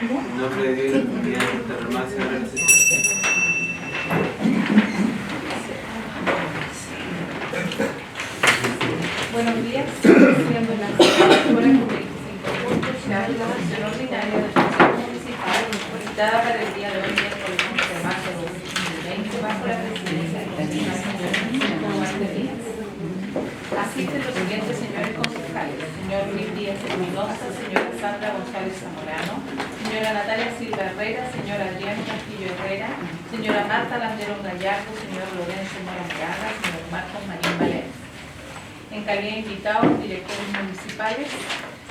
En nombre de Dios y la comunidad de esta normal se abre la sesión. Buenos días, siendo las 4:25 se abre la sesión ordinaria del Consejo Municipal dictada para el día de hoy, miércoles 11 de marzo de 2020, bajo la presidencia del concejal señor Díaz. Asisten los siguientes señores concejales: señor Luis Díaz Espinosa, señora Sandra González Zamorano, señora Natalia Silva Herrera, señora Adriana Castillo Herrera, señora Marta Landero Gallardo, señor Lorenzo Mora Moraga, señor Marcos Marín Valencia. En calidad de invitados, directores municipales,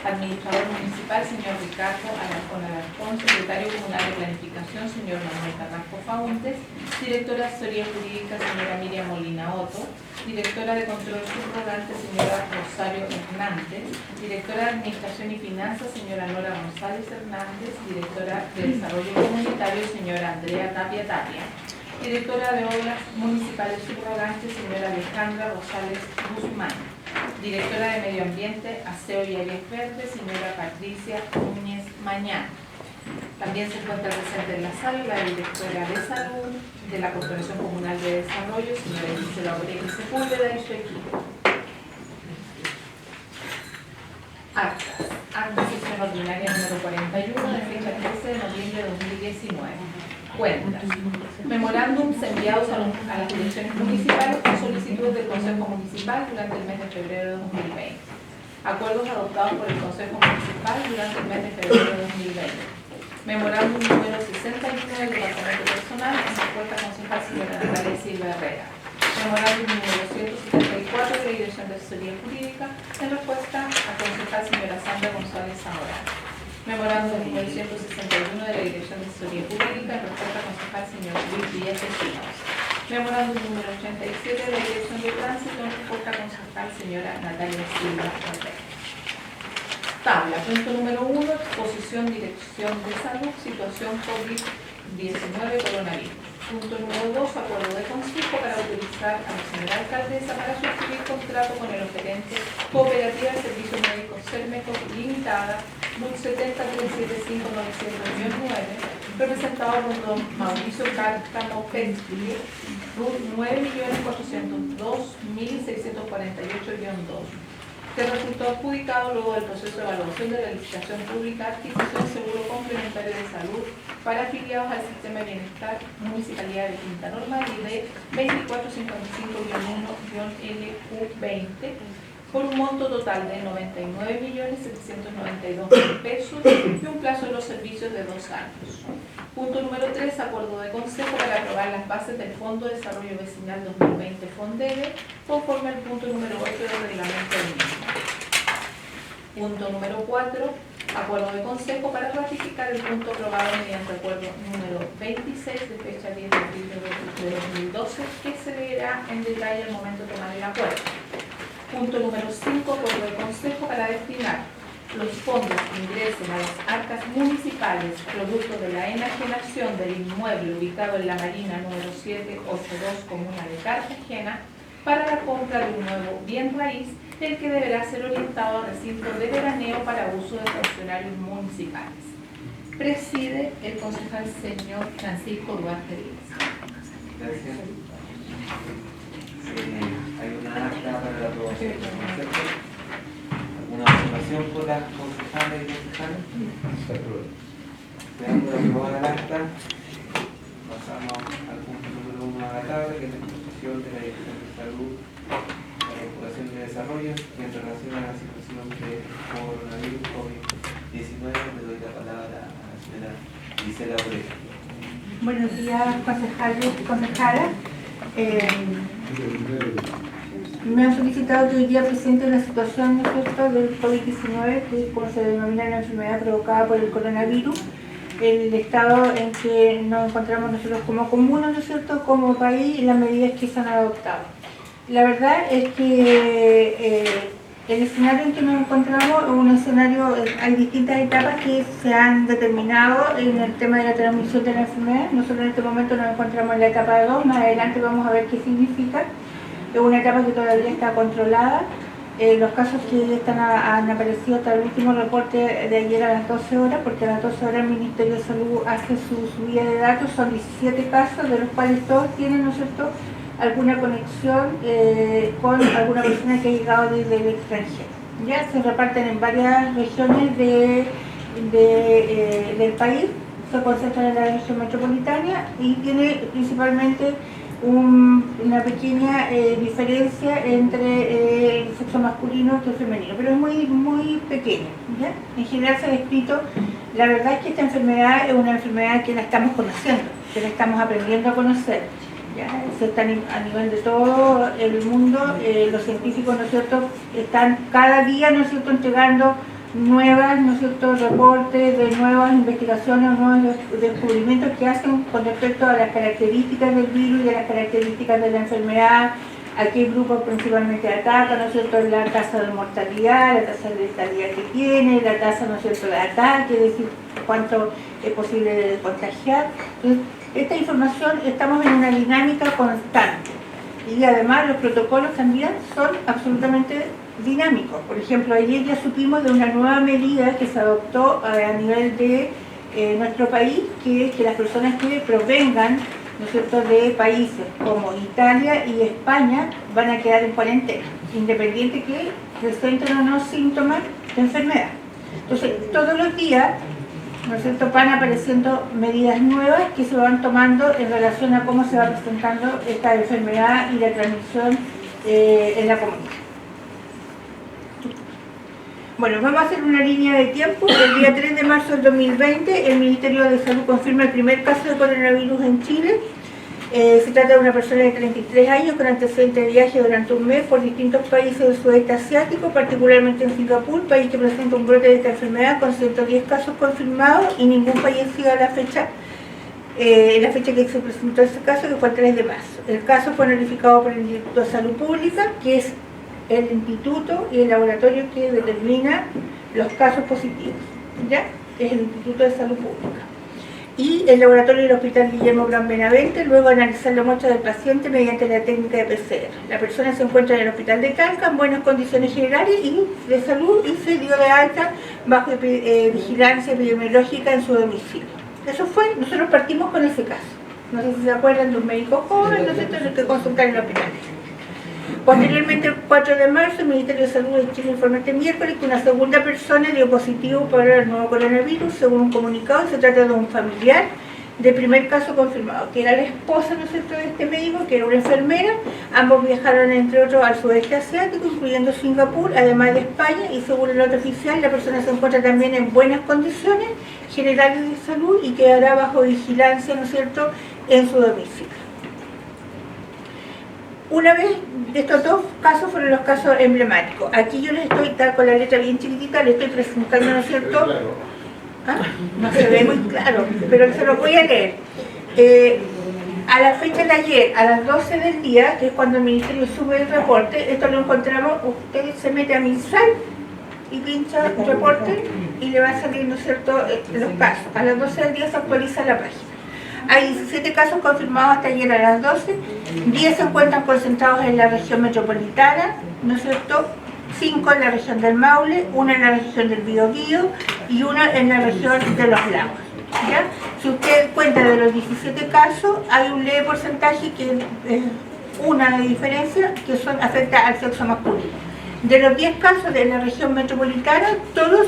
administrador municipal, señor Ricardo Alarcón, secretario comunal de planificación, señor Manuel Carrasco Faúndes, directora de asesoría jurídica, señora Miriam Molina Otto, directora de control subrogante, señora Rosario Hernández, directora de administración y finanzas, señora Nora González Hernández, directora de desarrollo comunitario, señora Andrea Tapia, directora de obras municipales subrogantes, señora Alejandra Rosales Guzmán, directora de medio ambiente, aseo y áreas verdes, señora Patricia Núñez Mañán. También se encuentra presente en la sala la directora de salud de la Corporación Comunal de Desarrollo, señora Gisela Obrega Sepúlveda, y su equipo. Acta sesión ordinaria número 41 de fecha 13 de noviembre de 2019. Cuentas. Memorándums enviados a las direcciones municipales con solicitudes del Consejo Municipal durante el mes de febrero de 2020. Acuerdos adoptados por el Consejo Municipal durante el mes de febrero de 2020. Memorándum número 61 del Departamento Personal en respuesta a concejal señora Natalia Silva Herrera. Memorándum número 174 de la Dirección de Asesoría Jurídica en respuesta a concejal señora Sandra González Zamorano. Memorándum número 161 de la Dirección de Asesoría Jurídica en respuesta a concejal señor Luis Díaz Espinosa. Memorándum número 87 de la Dirección de Tránsito en respuesta a concejal señora Natalia Silva Herrera. Tabla. Punto número 1. Exposición Dirección de Salud, situación COVID-19 coronavirus. Punto número 2. Acuerdo de consejo para autorizar a la señora alcaldesa para suscribir contrato con el oferente Cooperativa de Servicios Médicos Sermeco Limitada, RUT 7075900-9, representado por don Mauricio Cárcamo Pensley, RUT 9.402.648-2, que resultó adjudicado luego del proceso de evaluación de la licitación pública adquisición seguro complementario de salud para afiliados al sistema de bienestar Municipalidad de Quinta Normal y de 2455-1-LQ20 por un monto total de 99.792.000 pesos y un plazo de los servicios de 2 años. Punto número 3. Acuerdo de consejo para aprobar las bases del Fondo de Desarrollo Vecinal 2020 FONDEVE conforme al punto número 8 del reglamento del mismo. Punto número 4. Acuerdo de consejo para ratificar el punto aprobado mediante acuerdo número 26 de fecha 10 de abril de 2012 que se leerá en detalle al momento de tomar el acuerdo. Punto número 5. Acuerdo de consejo para destinar los fondos que ingresen a las arcas municipales producto de la enajenación del inmueble ubicado en la Marina número 782, comuna de Cartagena, para la compra de un nuevo bien raíz, el que deberá ser orientado a recintos de veraneo para uso de funcionarios municipales. Preside el concejal señor Francisco Duarte Díaz. Gracias. Hay una acta para la aprobación del concepto. ¿Alguna observación por las concejales y concejales? Veamos la aprobada el acta. Pasamos al punto número 1 de la tabla, que es la exposición de la Dirección de Salud, la Corporación de Desarrollo, y en relación a la situación de coronavirus COVID-19, le doy la palabra a la señora Gisela Obrega. Buenos días, concejales y concejalas. Me han solicitado que hoy día presente una situación, ¿no es cierto?, del COVID-19, que es como se denomina la enfermedad provocada por el coronavirus, el estado en que nos encontramos nosotros como comuna, ¿no es cierto?, como país, y las medidas que se han adoptado. La verdad es que el escenario en que nos encontramos es un escenario, hay distintas etapas que se han determinado en el tema de la transmisión de la enfermedad. Nosotros en este momento nos encontramos en la etapa 2, más adelante vamos a ver qué significa. Es una etapa que todavía está controlada. los casos que han aparecido hasta el último reporte de ayer a las 12 horas, porque a las 12 horas el Ministerio de Salud hace su subida de datos, son 17 casos, de los cuales todos tienen, ¿no es cierto?, alguna conexión con alguna persona que ha llegado desde el extranjero. Ya se reparten en varias regiones del país, se concentran en la región metropolitana y tiene principalmente una pequeña diferencia entre el sexo masculino que el femenino, pero es muy pequeña, ¿ya? En general se ha descrito, la verdad es que esta enfermedad es una enfermedad que la estamos conociendo, que la estamos aprendiendo a conocer, ¿ya? Se están a nivel de todo el mundo, los científicos, ¿no es cierto?, están cada día, ¿no es cierto?, entregando nuevas, ¿no es cierto?, reportes de nuevas investigaciones, nuevos descubrimientos que hacen con respecto a las características del virus y de las características de la enfermedad, a qué grupos principalmente ataca, ¿no es cierto?, la tasa de mortalidad, la tasa de letalidad que tiene, la tasa, ¿no es cierto?, de ataque, es decir, cuánto es posible de contagiar. Entonces, esta información, estamos en una dinámica constante y además los protocolos también son absolutamente dinámicos. Por ejemplo, ayer ya supimos de una nueva medida que se adoptó a nivel de nuestro país, que es que las personas que provengan, ¿no es cierto?, de países como Italia y España van a quedar en cuarentena, independiente que presenten o no síntomas de enfermedad. Entonces, todos los días, ¿no es cierto?, van apareciendo medidas nuevas que se van tomando en relación a cómo se va presentando esta enfermedad y la transmisión en la comunidad. Bueno, vamos a hacer una línea de tiempo. El día 3 de marzo del 2020, el Ministerio de Salud confirma el primer caso de coronavirus en Chile. Se trata de una persona de 33 años con antecedentes de viaje durante un mes por distintos países del sudeste asiático, particularmente en Singapur, país que presenta un brote de esta enfermedad con 110 casos confirmados y ningún fallecido a la fecha que se presentó ese caso, que fue el 3 de marzo. El caso fue notificado por el Instituto de Salud Pública, que es el instituto y el laboratorio que determina los casos positivos, ¿ya? Es el Instituto de Salud Pública. Y el laboratorio del Hospital Guillermo Gran Benavente, luego de analizar la muestra del paciente mediante la técnica de PCR. La persona se encuentra en el Hospital de Talca en buenas condiciones generales y de salud y se dio de alta bajo vigilancia epidemiológica en su domicilio. Eso fue, nosotros partimos con ese caso. No sé si se acuerdan de un médico joven, ¿no es cierto?, que consultar en el hospital. Posteriormente, el 4 de marzo, el Ministerio de Salud de Chile informó este miércoles que una segunda persona dio positivo para el nuevo coronavirus, según un comunicado. Se trata de un familiar del primer caso confirmado, que era la esposa, ¿no es cierto?, de este médico, que era una enfermera. Ambos viajaron, entre otros, al sudeste asiático, incluyendo Singapur, además de España, y según el nota oficial, la persona se encuentra también en buenas condiciones generales de salud y quedará bajo vigilancia, ¿no es cierto?, en su domicilio. Una vez, estos dos casos fueron los casos emblemáticos. Aquí yo les estoy, tal con la letra bien chiquitita, les estoy presentando, ¿no es cierto? ¿Ah? No se ve muy claro, pero se lo voy a leer. A la fecha de ayer, a las 12 del día, que es cuando el Ministerio sube el reporte, esto lo encontramos, usted se mete a MinSal y pincha reporte y le va a salir, ¿no es cierto?, los casos. A las 12 del día se actualiza la página. Hay 17 casos confirmados hasta ayer a las 12, 10 se encuentran concentrados en la región metropolitana, ¿no es cierto?, 5 en la región del Maule, 1 en la región del Biobío y 1 en la región de los Lagos, ¿ya? Si usted cuenta de los 17 casos, hay un leve porcentaje que es una de diferencia que afecta al sexo masculino. De los 10 casos de la región metropolitana, todos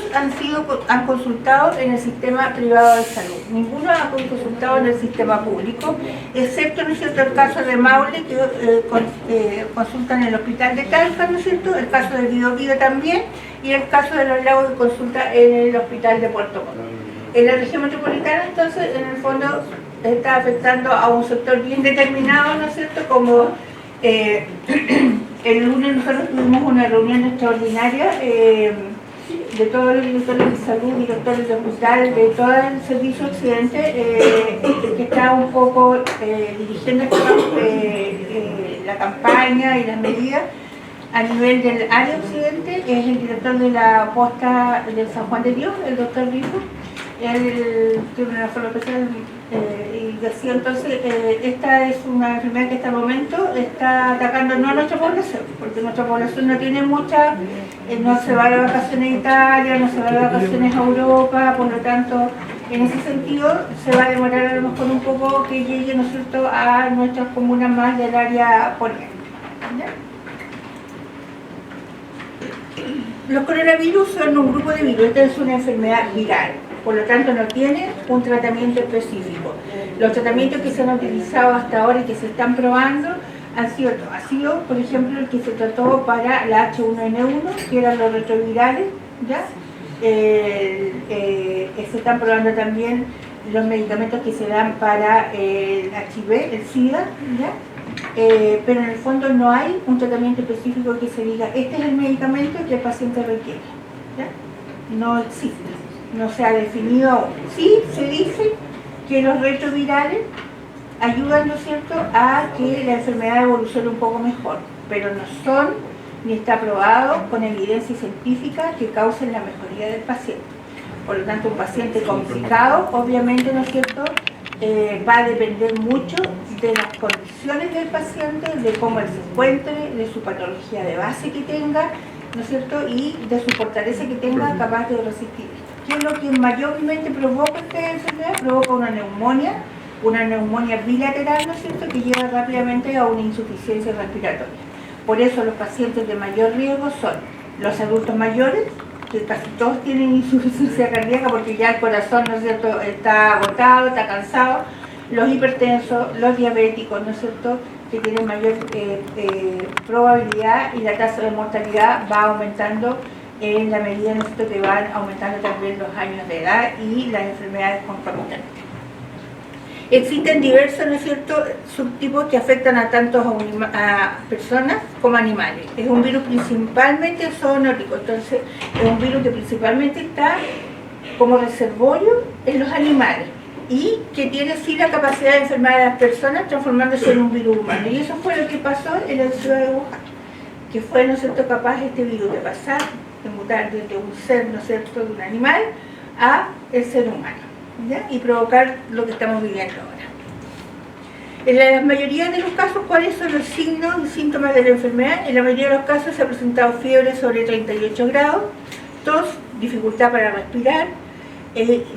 han consultado en el sistema privado de salud. Ninguno ha consultado en el sistema público, excepto, ¿no es cierto?, el caso de Maule, que consultan en el hospital de Talca, ¿no es cierto?, el caso del Biobío también, y el caso de los Lagos, que consulta en el hospital de Puerto Montt. En la región metropolitana, entonces, en el fondo, está afectando a un sector bien determinado, ¿no es cierto?, como el lunes nosotros tuvimos una reunión extraordinaria de todos los directores de salud, directores de hospital, de todo el servicio occidente, que está un poco dirigiendo la campaña y las medidas a nivel del área occidente. Es el director de la posta del San Juan de Dios, el doctor Rifo. Él tiene una sola especial y decía entonces, esta es una enfermedad que hasta el momento está atacando no a nuestra población, porque nuestra población no tiene mucha, no se va de vacaciones a Italia, no se va de vacaciones a Europa, por lo tanto, en ese sentido se va a demorar a lo mejor un poco que llegue, ¿no es cierto?, a nuestras comunas más del área poniente. ¿Ya? Los coronavirus son un grupo de virus, esta es una enfermedad viral, por lo tanto no tiene un tratamiento específico. Los tratamientos que se han utilizado hasta ahora y que se están probando ha sido, por ejemplo, el que se trató para la H1N1, que eran los retrovirales, ¿ya? Se están probando también los medicamentos que se dan para el HIV, el SIDA, ¿ya? Pero en el fondo no hay un tratamiento específico que se diga este es el medicamento que el paciente requiere, ¿ya? No existe, no se ha definido aún. Sí se dice que los retrovirales ayudan, ¿no es cierto?, a que la enfermedad evolucione un poco mejor, pero no son ni está probado con evidencia científica que causen la mejoría del paciente. Por lo tanto, un paciente complicado, obviamente, ¿no es cierto?, va a depender mucho de las condiciones del paciente, de cómo él se encuentre, de su patología de base que tenga, ¿no es cierto?, y de su fortaleza que tenga capaz de resistir. ¿Qué es lo que mayormente provoca esta enfermedad? Provoca una neumonía bilateral, ¿no es cierto?, que lleva rápidamente a una insuficiencia respiratoria. Por eso los pacientes de mayor riesgo son los adultos mayores, que casi todos tienen insuficiencia cardíaca porque ya el corazón, ¿no es cierto?, está agotado, está cansado, los hipertensos, los diabéticos, ¿no es cierto?, que tienen mayor probabilidad, y la tasa de mortalidad va aumentando en la medida, ¿no es cierto?, que van aumentando también los años de edad y las enfermedades concomitantes. Existen diversos, ¿no es cierto?, subtipos que afectan a tanto a personas como animales. Es un virus principalmente zoonótico, entonces es un virus que principalmente está como reservorio en los animales y que tiene sí la capacidad de enfermar a las personas transformándose en un virus humano. Y eso fue lo que pasó en la ciudad de Wuhan, que fue, ¿no es cierto?, capaz este virus de pasar, de mutar desde un ser, ¿no es cierto?, de un animal a el ser humano, ¿ya?, y provocar lo que estamos viviendo ahora. En la mayoría de los casos, ¿cuáles son los signos y síntomas de la enfermedad? En la mayoría de los casos se ha presentado fiebre sobre 38 grados, tos, dificultad para respirar.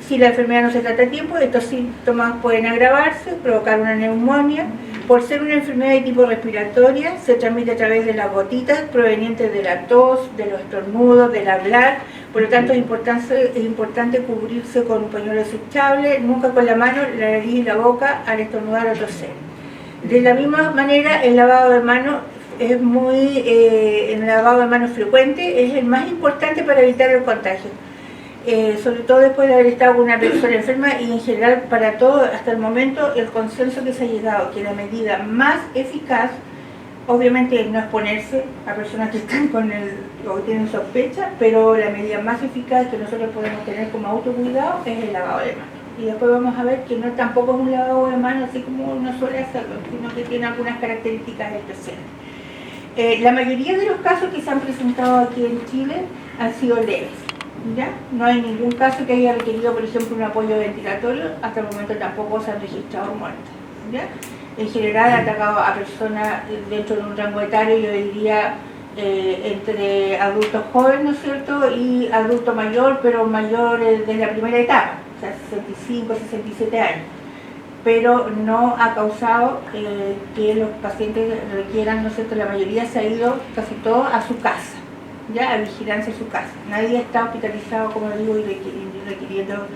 Si la enfermedad no se trata a tiempo, estos síntomas pueden agravarse, provocar una neumonía. Por ser una enfermedad de tipo respiratoria, se transmite a través de las gotitas provenientes de la tos, de los estornudos, del hablar. Por lo tanto, es importante cubrirse con un pañuelo desechable, nunca con la mano, la nariz y la boca al estornudar o toser. De la misma manera, el lavado de manos frecuente es el más importante para evitar el contagio. Sobre todo después de haber estado con una persona enferma, y en general para todo, hasta el momento, el consenso que se ha llegado, que la medida más eficaz, obviamente no exponerse a personas que están o tienen sospecha, pero la medida más eficaz que nosotros podemos tener como autocuidado es el lavado de manos. Y después vamos a ver que no tampoco es un lavado de manos así como uno suele hacerlo, sino que tiene algunas características especiales. La mayoría de los casos que se han presentado aquí en Chile han sido leves, ¿ya? No hay ningún caso que haya requerido, por ejemplo, un apoyo ventilatorio. Hasta el momento tampoco se han registrado muertes, ¿ya? En general ha atacado a personas dentro de un rango etario, yo diría entre adultos jóvenes, ¿no es cierto?, y adulto mayor, pero mayor de la primera etapa, o sea, 65, 67 años. Pero no ha causado que los pacientes requieran, ¿no es cierto?, la mayoría se ha ido casi todo a su casa, ya, a vigilancia en su casa. Nadie está hospitalizado, como digo, y requiriendo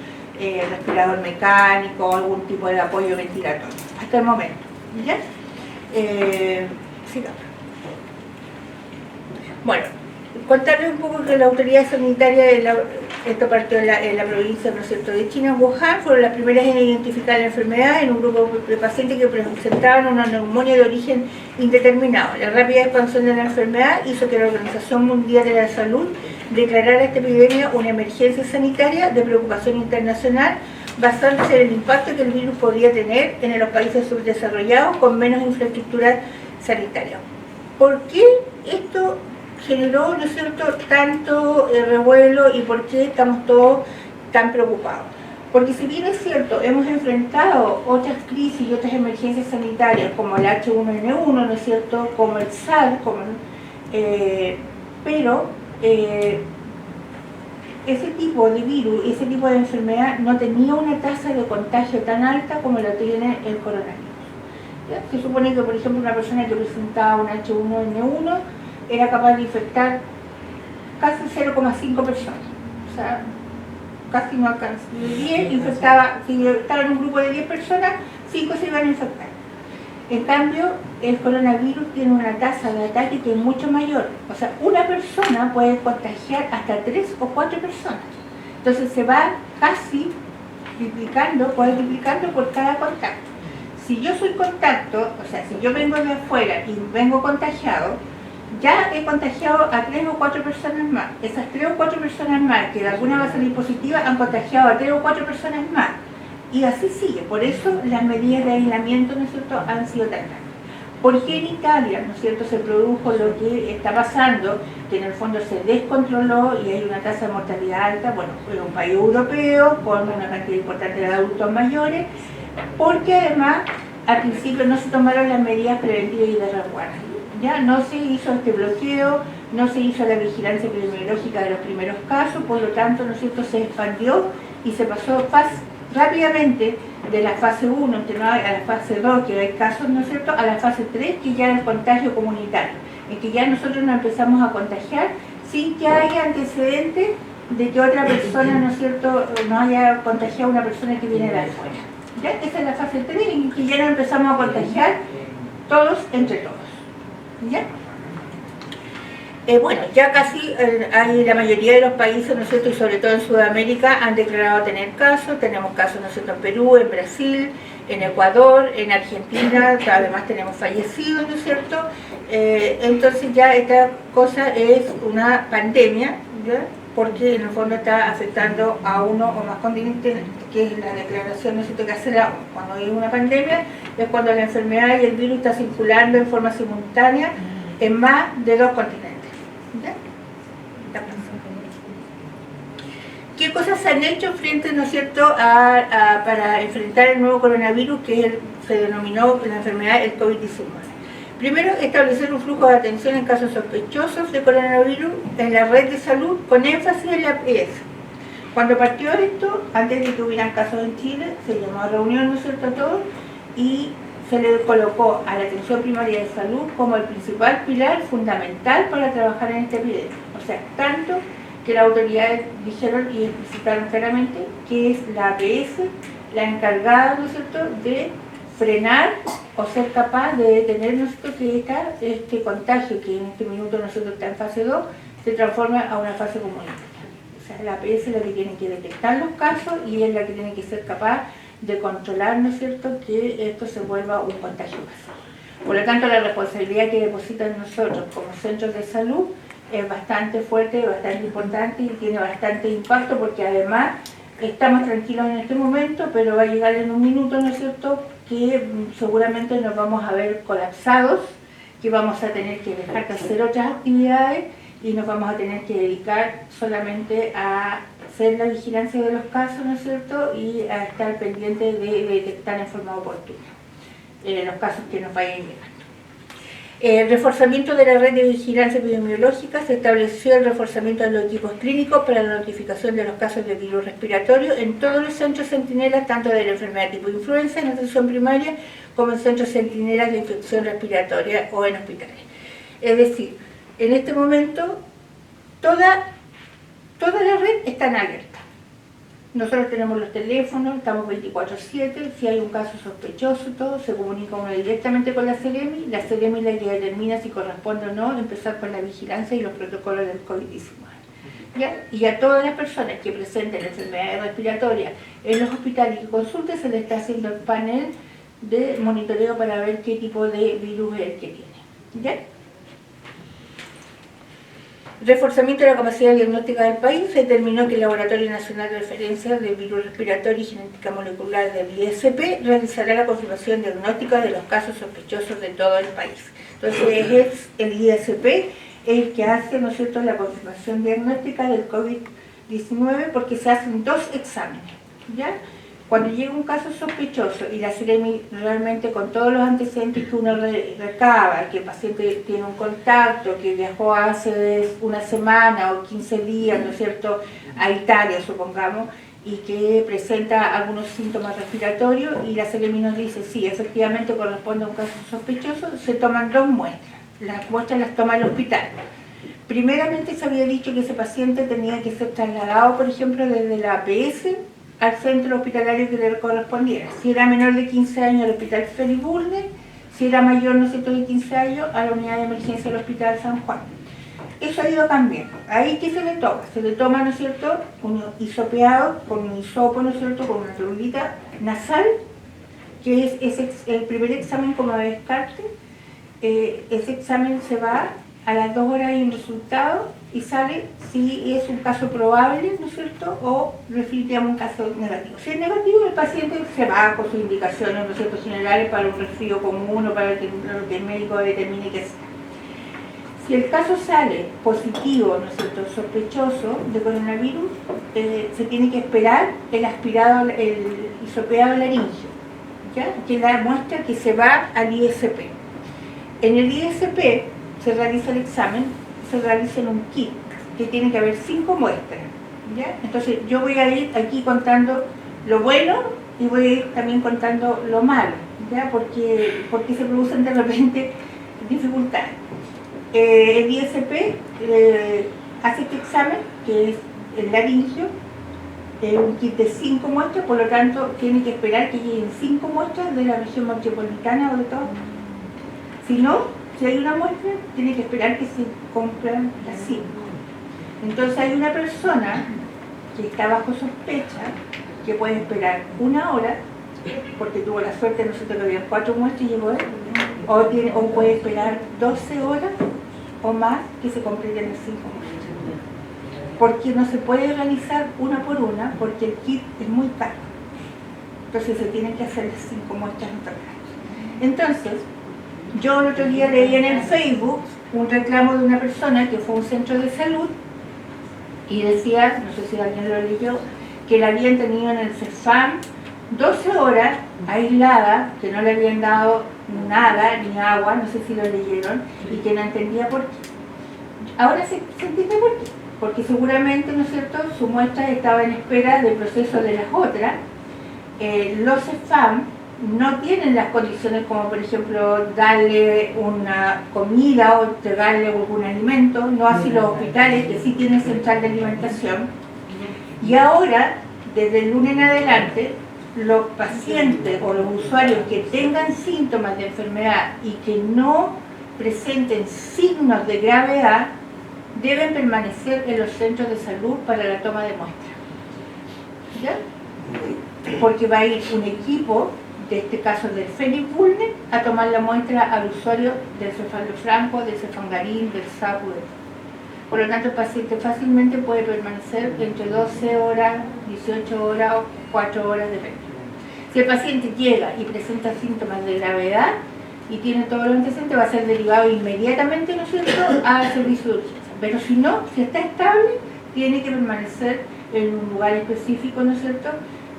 respirador mecánico o algún tipo de apoyo ventilatorio, hasta el momento, ¿ya? Sigamos. Bueno, contarles un poco que la autoridad sanitaria, esto partió en la provincia, ¿no es cierto?, de China, Wuhan, fueron las primeras en identificar la enfermedad en un grupo de pacientes que presentaban una neumonía de origen indeterminado. La rápida expansión de la enfermedad hizo que la Organización Mundial de la Salud declarara esta epidemia una emergencia sanitaria de preocupación internacional, basándose en el impacto que el virus podría tener en los países subdesarrollados con menos infraestructura sanitaria. ¿Por qué esto generó, ¿no es cierto?, tanto revuelo, y por qué estamos todos tan preocupados? Porque si bien es cierto, hemos enfrentado otras crisis y otras emergencias sanitarias como el H1N1, ¿no es cierto?, como el SARS, pero ese tipo de virus, ese tipo de enfermedad no tenía una tasa de contagio tan alta como la tiene el coronavirus. ¿Ya? Se supone que, por ejemplo, una persona que presentaba un H1N1 era capaz de infectar casi 0,5 personas. O sea, casi no alcanza. De 10 infectaba, si estaba en un grupo de 10 personas, 5 se iban a infectar. En cambio, el coronavirus tiene una tasa de ataque que es mucho mayor. O sea, una persona puede contagiar hasta 3 o 4 personas. Entonces se va casi duplicando, cuadruplicando por cada contacto. Si yo soy contacto, o sea, si yo vengo de afuera y vengo contagiado, ya he contagiado a 3 o 4 personas más. Esas 3 o 4 personas más, que de alguna va a salir positiva, han contagiado a 3 o 4 personas más. Y así sigue. Por eso las medidas de aislamiento, ¿no es cierto?, han sido tan grandes. ¿Por qué en Italia, ¿no es cierto?, se produjo lo que está pasando, que en el fondo se descontroló y hay una tasa de mortalidad alta? Bueno, fue un país europeo con una cantidad importante de adultos mayores, porque además al principio no se tomaron las medidas preventivas y de resguardo. Ya no se hizo este bloqueo, no se hizo la vigilancia epidemiológica de los primeros casos, por lo tanto, ¿no es cierto?, se expandió y se pasó rápidamente de la fase 1 a la fase 2, que hay casos, ¿no es cierto?, a la fase 3, que ya es el contagio comunitario, en que ya nosotros nos empezamos a contagiar sin que haya antecedentes de que otra persona, ¿no es cierto?, no haya contagiado a una persona que viene de afuera. ¿Ya? Esa es la fase 3, en que ya nos empezamos a contagiar todos entre todos. ¿Ya? Bueno, ya casi hay la mayoría de los países, ¿no es cierto?, y sobre todo en Sudamérica, han declarado tener casos. Tenemos casos, ¿no es cierto?, en Perú, en Brasil, en Ecuador, en Argentina, además tenemos fallecidos, ¿no es cierto? Entonces ya esta cosa es una pandemia, ¿ya?, porque en el fondo está afectando a uno o más continentes, que es la declaración, ¿no es cierto?, que hace la ONU. Cuando hay una pandemia es cuando la enfermedad y el virus está circulando en forma simultánea en más de 2 continentes. ¿Ya? ¿Qué cosas se han hecho frente, ¿no es cierto?, para enfrentar el nuevo coronavirus, que se denominó la enfermedad el COVID-19? Primero, establecer un flujo de atención en casos sospechosos de coronavirus en la red de salud, con énfasis en la APS. Cuando partió esto, antes de que hubieran casos en Chile, se llamó a reunión, ¿no es cierto?, a todos, y se le colocó a la atención primaria de salud como el principal pilar fundamental para trabajar en esta epidemia. O sea, tanto que las autoridades dijeron y explicitaron claramente que es la APS la encargada, ¿no es cierto?, de frenar o ser capaz de detener, ¿no es cierto?, que este contagio, que en este minuto nosotros está en fase 2, se transforme a una fase comunitaria. O sea, la APS es la que tiene que detectar los casos y es la que tiene que ser capaz de controlar, ¿no es cierto?, que esto se vuelva un contagio masivo. Por lo tanto, la responsabilidad que depositan nosotros como centros de salud es bastante fuerte, bastante importante y tiene bastante impacto, porque además estamos tranquilos en este momento, pero va a llegar en un minuto, ¿no es cierto?, que seguramente nos vamos a ver colapsados, que vamos a tener que dejar de hacer otras actividades y nos vamos a tener que dedicar solamente a hacer la vigilancia de los casos, ¿no es cierto?, y a estar pendientes de detectar en forma oportuna los casos que nos vayan llegando. El reforzamiento de la red de vigilancia epidemiológica: se estableció el reforzamiento de los equipos clínicos para la notificación de los casos de virus respiratorio en todos los centros centinelas, tanto de la enfermedad tipo influenza en atención primaria como en centros centinelas de infección respiratoria o en hospitales. Es decir, en este momento toda la red está en alerta. Nosotros tenemos los teléfonos, estamos 24/7, si hay un caso sospechoso, todo se comunica uno directamente con la Seremi es la que determina si corresponde o no empezar con la vigilancia y los protocolos del COVID-19. ¿Ya? Y a todas las personas que presenten enfermedades respiratorias en los hospitales y que consulten, se les está haciendo el panel de monitoreo para ver qué tipo de virus es el que tiene. ¿Ya? Reforzamiento de la capacidad diagnóstica del país: se determinó que el Laboratorio Nacional de Referencia de Virus Respiratorio y Genética Molecular del ISP realizará la confirmación diagnóstica de los casos sospechosos de todo el país. Entonces es el ISP el que hace, ¿no es cierto?, la confirmación diagnóstica del COVID-19, porque se hacen 2 exámenes. ¿ya? Cuando llega un caso sospechoso y la Seremi realmente con todos los antecedentes que uno recaba, que el paciente tiene un contacto, que viajó hace una semana o 15 días, ¿no es cierto?, a Italia, supongamos, y que presenta algunos síntomas respiratorios y la Seremi nos dice, sí, efectivamente corresponde a un caso sospechoso, se toman 2 muestras. Las muestras las toma el hospital. Primeramente se había dicho que ese paciente tenía que ser trasladado, por ejemplo, desde la APS al centro hospitalario que le correspondiera. Si era menor de 15 años, al hospital Félix Bulnes, si era mayor, ¿no es cierto?, de 15 años, a la unidad de emergencia del hospital San Juan. Eso ha ido cambiando. Ahí, ¿qué se le toma? Se le toma, ¿no es cierto?, un hisopeado con un hisopo, ¿no es cierto?, con una trulita nasal, que es el primer examen como de descarte. Ese examen se va, a las 2 horas hay un resultado y sale si es un caso probable, ¿no es cierto?, o definitivamente un caso negativo. Si es negativo, el paciente se va con sus indicaciones, ¿no es cierto?, generales para un resfrío común o para lo que el médico determine que sea. Si el caso sale positivo, ¿no es cierto?, sospechoso de coronavirus, se tiene que esperar el aspirado, el hisopeado laringio, ¿ya?, que es la muestra que se va al ISP. En el ISP se realiza el examen, se realiza en un kit, que tiene que haber 5 muestras, ¿ya? Entonces yo voy a ir aquí contando lo bueno y voy a ir también contando lo malo, ¿ya? Porque se producen de repente dificultades. El ISP hace este examen, que es el laringio, un kit de 5 muestras, por lo tanto tiene que esperar que lleguen 5 muestras de la región metropolitana o de todo. Si no, si hay una muestra, tiene que esperar que se compren las 5. Entonces hay una persona que está bajo sospecha, que puede esperar 1 hora, porque tuvo la suerte, no sé, que había 4 muestras y llegó él, o puede esperar 12 horas o más que se completen las 5 muestras. Porque no se puede realizar una por una, porque el kit es muy caro. Entonces se tienen que hacer las 5 muestras en total. Entonces, yo el otro día leí en el Facebook un reclamo de una persona que fue a un centro de salud y decía, no sé si alguien lo leyó, que la habían tenido en el CEFAM 12 horas aislada, que no le habían dado nada, ni agua, no sé si lo leyeron, y que no entendía por qué. Ahora se entiende por qué, porque seguramente, ¿no es cierto?, su muestra estaba en espera del proceso de las otras. Los CEFAM no tienen las condiciones como, por ejemplo, darle una comida o entregarle algún alimento, no así los hospitales que sí tienen central de alimentación. Y ahora, desde el lunes en adelante, los pacientes o los usuarios que tengan síntomas de enfermedad y que no presenten signos de gravedad deben permanecer en los centros de salud para la toma de muestras. ¿Ya? Porque va a ir un equipo, de este caso del Félix Bulnes, a tomar la muestra al usuario del cefalofranco, del cefangarín, del sapo. Por lo tanto, el paciente fácilmente puede permanecer entre 12 horas, 18 horas o 4 horas, depende. Si el paciente llega y presenta síntomas de gravedad y tiene todos los antecedentes, va a ser derivado inmediatamente, ¿no es cierto?, al servicio de urgencia. Pero si no, si está estable, tiene que permanecer en un lugar específico, ¿no es cierto?,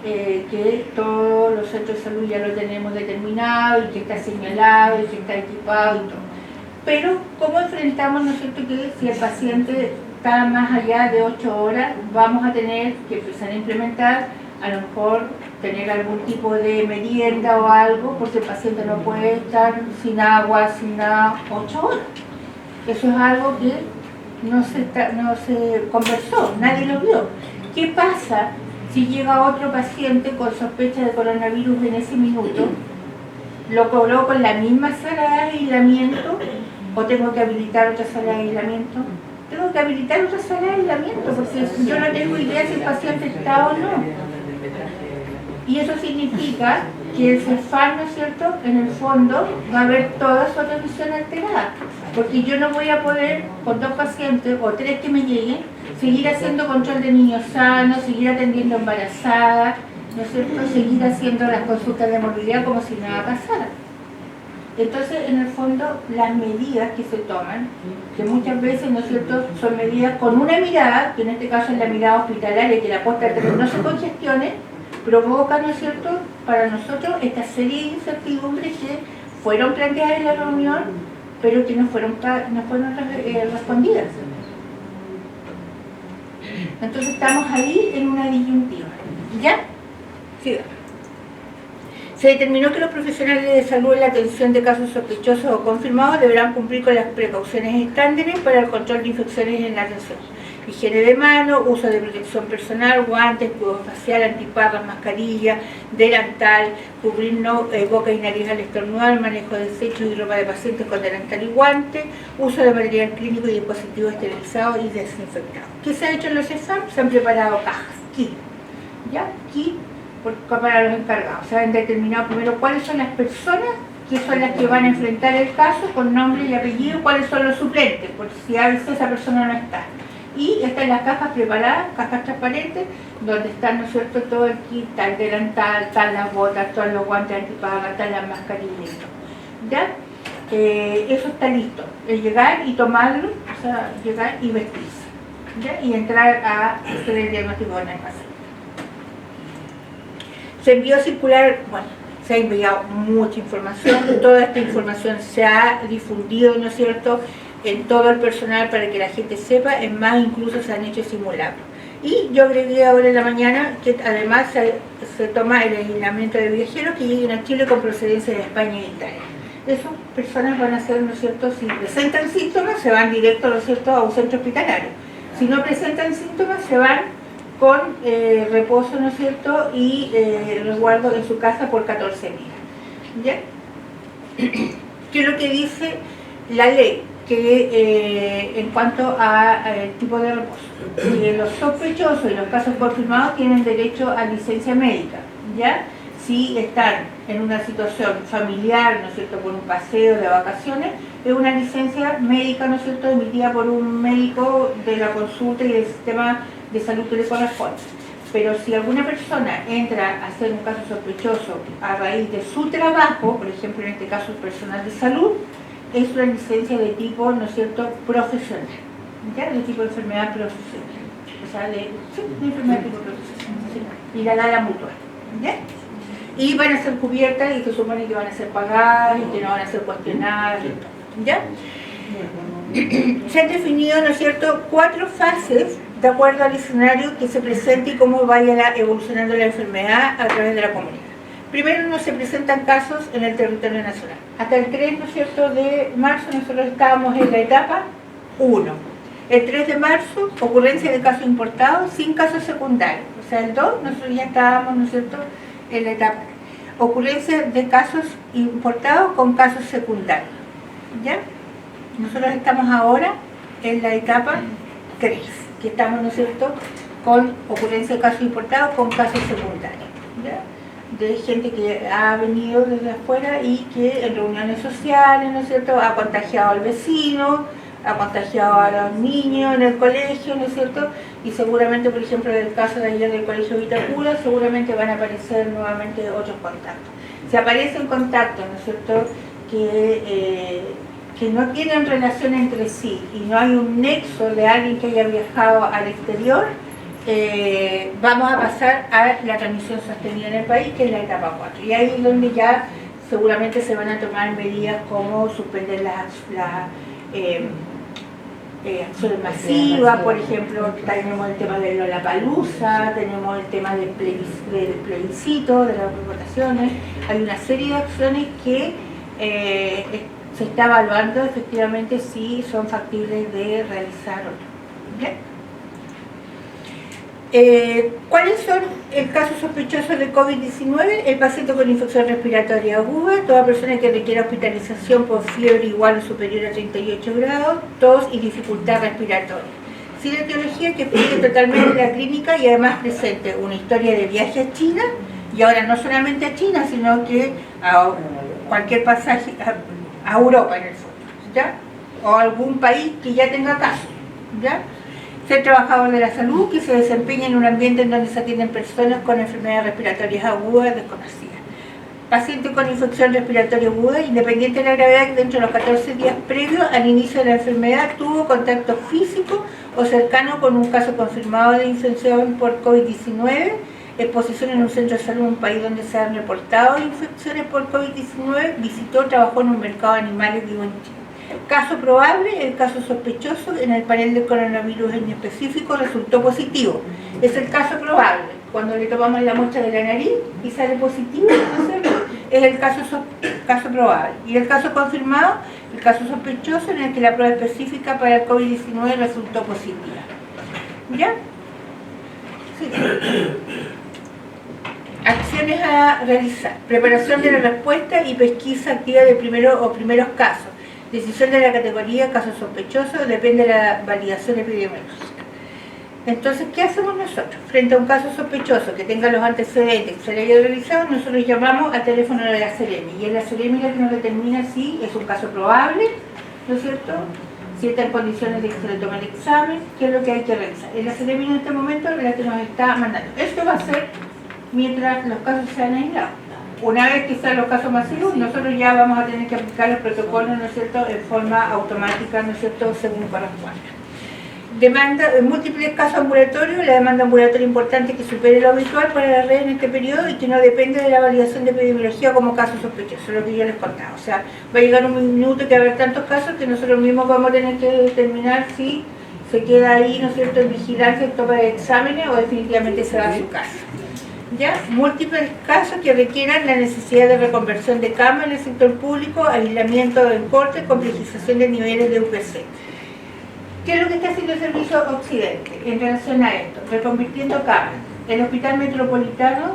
que todos los centros de salud ya lo tenemos determinado y que está señalado y que está equipado y todo. Pero, ¿cómo enfrentamos, ¿no es cierto?, que si el paciente está más allá de 8 horas, vamos a tener que empezar a implementar, a lo mejor tener algún tipo de merienda o algo, porque el paciente no puede estar sin agua, sin nada, 8 horas. Eso es algo que no se conversó, nadie lo vio. ¿Qué pasa si llega otro paciente con sospecha de coronavirus en ese minuto? ¿Lo coloco en la misma sala de aislamiento o tengo que habilitar otra sala de aislamiento? Tengo que habilitar otra sala de aislamiento porque yo no tengo idea si el paciente está o no. Y eso significa que el CEFAM, ¿no es cierto?, en el fondo va a haber toda su atención alterada, porque yo no voy a poder, con 2 pacientes o 3 que me lleguen, seguir haciendo control de niños sanos, seguir atendiendo embarazadas, ¿no es cierto?, seguir haciendo las consultas de movilidad como si nada pasara. Entonces, en el fondo, las medidas que se toman, que muchas veces, ¿no es cierto?, son medidas con una mirada, que en este caso es la mirada hospitalaria, que la puesta no se congestione, provoca, ¿no es cierto?, para nosotros esta serie de incertidumbres que fueron planteadas en la reunión, pero que no fueron respondidas. Entonces estamos ahí en una disyuntiva. ¿Ya? Sí. Se determinó que los profesionales de salud en la atención de casos sospechosos o confirmados deberán cumplir con las precauciones estándares para el control de infecciones en la atención. Higiene de mano, uso de protección personal, guantes, escudo facial, antiparras, mascarilla, delantal, cubrir boca y nariz al estornudar, manejo de desechos y ropa de pacientes con delantal y guante, uso de material clínico y dispositivos esterilizados y desinfectados. ¿Qué se ha hecho en los ESAM? Se han preparado cajas, kit, ¿ya? Kit para los encargados. Se han determinado primero cuáles son las personas que son las que van a enfrentar el caso con nombre y apellido, cuáles son los suplentes, por si a veces esa persona no está. Y están las cajas preparadas, cajas transparentes, donde están, ¿no es cierto?, todo el kit, está el delantal, están las botas, todos los guantes antiparras, están las mascarillas. ¿Ya? Eso está listo. Es llegar y tomarlo, o sea, llegar y vestirse. ¿Ya? Y entrar a hacer el diagnóstico en el paciente. Se envió a circular, bueno, se ha enviado mucha información, toda esta información se ha difundido, ¿no es cierto?, en todo el personal para que la gente sepa, es más, incluso se han hecho simulacros. Y yo agregué ahora en la mañana que además se toma el aislamiento de viajeros que lleguen a Chile con procedencia de España e Italia. Esas personas van a ser, ¿no es cierto?, si presentan síntomas, se van directo, ¿no es cierto?, a un centro hospitalario. Si no presentan síntomas, se van con reposo, ¿no es cierto?, y resguardo en su casa por 14 días. ¿Ya? ¿Qué es lo que dice la ley? Que en cuanto al tipo de reposo, los sospechosos y los casos confirmados tienen derecho a licencia médica, ¿ya? Si están en una situación familiar, ¿no es cierto?, por un paseo de vacaciones, es una licencia médica, ¿no es cierto?, emitida por un médico de la consulta y del sistema de salud que le corresponde. Pero si alguna persona entra a hacer un caso sospechoso a raíz de su trabajo, por ejemplo, en este caso personal de salud, es una licencia de tipo, ¿no es cierto?, profesional, ¿ya? De tipo de enfermedad profesional, o sea, de enfermedad de tipo profesional, y la da la mutual, ¿ya? Y van a ser cubiertas y se supone que van a ser pagadas y que no van a ser cuestionadas, ¿ya? Se han definido, ¿no es cierto?, 4 fases de acuerdo al escenario que se presente y cómo vaya evolucionando la enfermedad a través de la comunidad. Primero no se presentan casos en el territorio nacional. Hasta el 3, ¿no es cierto?, de marzo nosotros estábamos en la etapa 1. El 3 de marzo, ocurrencia de casos importados sin casos secundarios. O sea, el 2 nosotros ya estábamos, ¿no es cierto?, en la etapa 3. Ocurrencia de casos importados con casos secundarios. ¿Ya? Nosotros estamos ahora en la etapa 3, que estamos, ¿no es cierto?, con ocurrencia de casos importados con casos secundarios. ¿Ya? De gente que ha venido desde afuera y que en reuniones sociales, ¿no es cierto?, ha contagiado al vecino, ha contagiado a los niños en el colegio, ¿no es cierto?, y seguramente, por ejemplo, en el caso de ayer del colegio Vitacura, seguramente van a aparecer nuevamente otros contactos. Si aparecen contactos, ¿no es cierto?, que no tienen relación entre sí y no hay un nexo de alguien que haya viajado al exterior, vamos a pasar a la transmisión sostenida en el país, que es la etapa 4. Y ahí es donde ya seguramente se van a tomar medidas como suspender las acciones masivas, por ejemplo, tenemos el tema de Lollapalooza, tenemos el tema del plebiscito, de las votaciones. Hay una serie de acciones que se está evaluando efectivamente si son factibles de realizar o no. ¿Bien? ¿Cuáles son el caso sospechoso de COVID-19? El paciente con infección respiratoria aguda, toda persona que requiera hospitalización por fiebre igual o superior a 38 grados, tos y dificultad respiratoria. Sin etiología que explique totalmente la clínica y además presente una historia de viaje a China, y ahora no solamente a China, sino que a cualquier pasaje a Europa en el fondo, ¿ya? O algún país que ya tenga caso, ¿ya? Ser trabajador de la salud que se desempeña en un ambiente en donde se atienden personas con enfermedades respiratorias agudas desconocidas. Paciente con infección respiratoria aguda, independiente de la gravedad, que dentro de los 14 días previos al inicio de la enfermedad tuvo contacto físico o cercano con un caso confirmado de infección por COVID-19 exposición en un centro de salud en un país donde se han reportado infecciones por COVID-19, visitó, trabajó en un mercado de animales vivo en Chile. Caso probable, el caso sospechoso, en el panel de coronavirus en específico resultó positivo. Es el caso probable. Cuando le tomamos la muestra de la nariz y sale positivo, ¿no es cierto? Es el caso probable. Y el caso confirmado, el caso sospechoso, en el que la prueba específica para el COVID-19 resultó positiva. ¿Ya? Sí. Acciones a realizar. Preparación de la respuesta y pesquisa activa de primeros casos. Decisión de la categoría caso sospechoso depende de la validación epidemiológica. Entonces, ¿qué hacemos nosotros? Frente a un caso sospechoso que tenga los antecedentes que se le haya realizado, nosotros llamamos al teléfono de la Seremi. Y es la Seremi la que nos determina si es un caso probable, ¿no es cierto? Si está en condiciones de que se le tome el examen, qué es lo que hay que realizar. Es la Seremi en este momento la que nos está mandando. Esto va a ser mientras los casos sean aislados. Una vez que sean los casos masivos, nosotros ya vamos a tener que aplicar los protocolos, ¿no es cierto?, en forma automática, ¿no es cierto?, según corresponda. Demanda, en múltiples casos ambulatorios, la demanda ambulatoria importante que supere lo habitual para la red en este periodo y que no depende de la validación de epidemiología como caso sospechoso, lo que yo les contaba. O sea, va a llegar un minuto que va a haber tantos casos que nosotros mismos vamos a tener que determinar si se queda ahí, ¿no es cierto?, en vigilancia, toma de exámenes o definitivamente se va a su casa. ¿Ya? Múltiples casos que requieran la necesidad de reconversión de cama en el sector público, aislamiento en corte, complejización de niveles de UPC. ¿Qué es lo que está haciendo el Servicio Occidente en relación a esto? Reconvirtiendo camas. El Hospital Metropolitano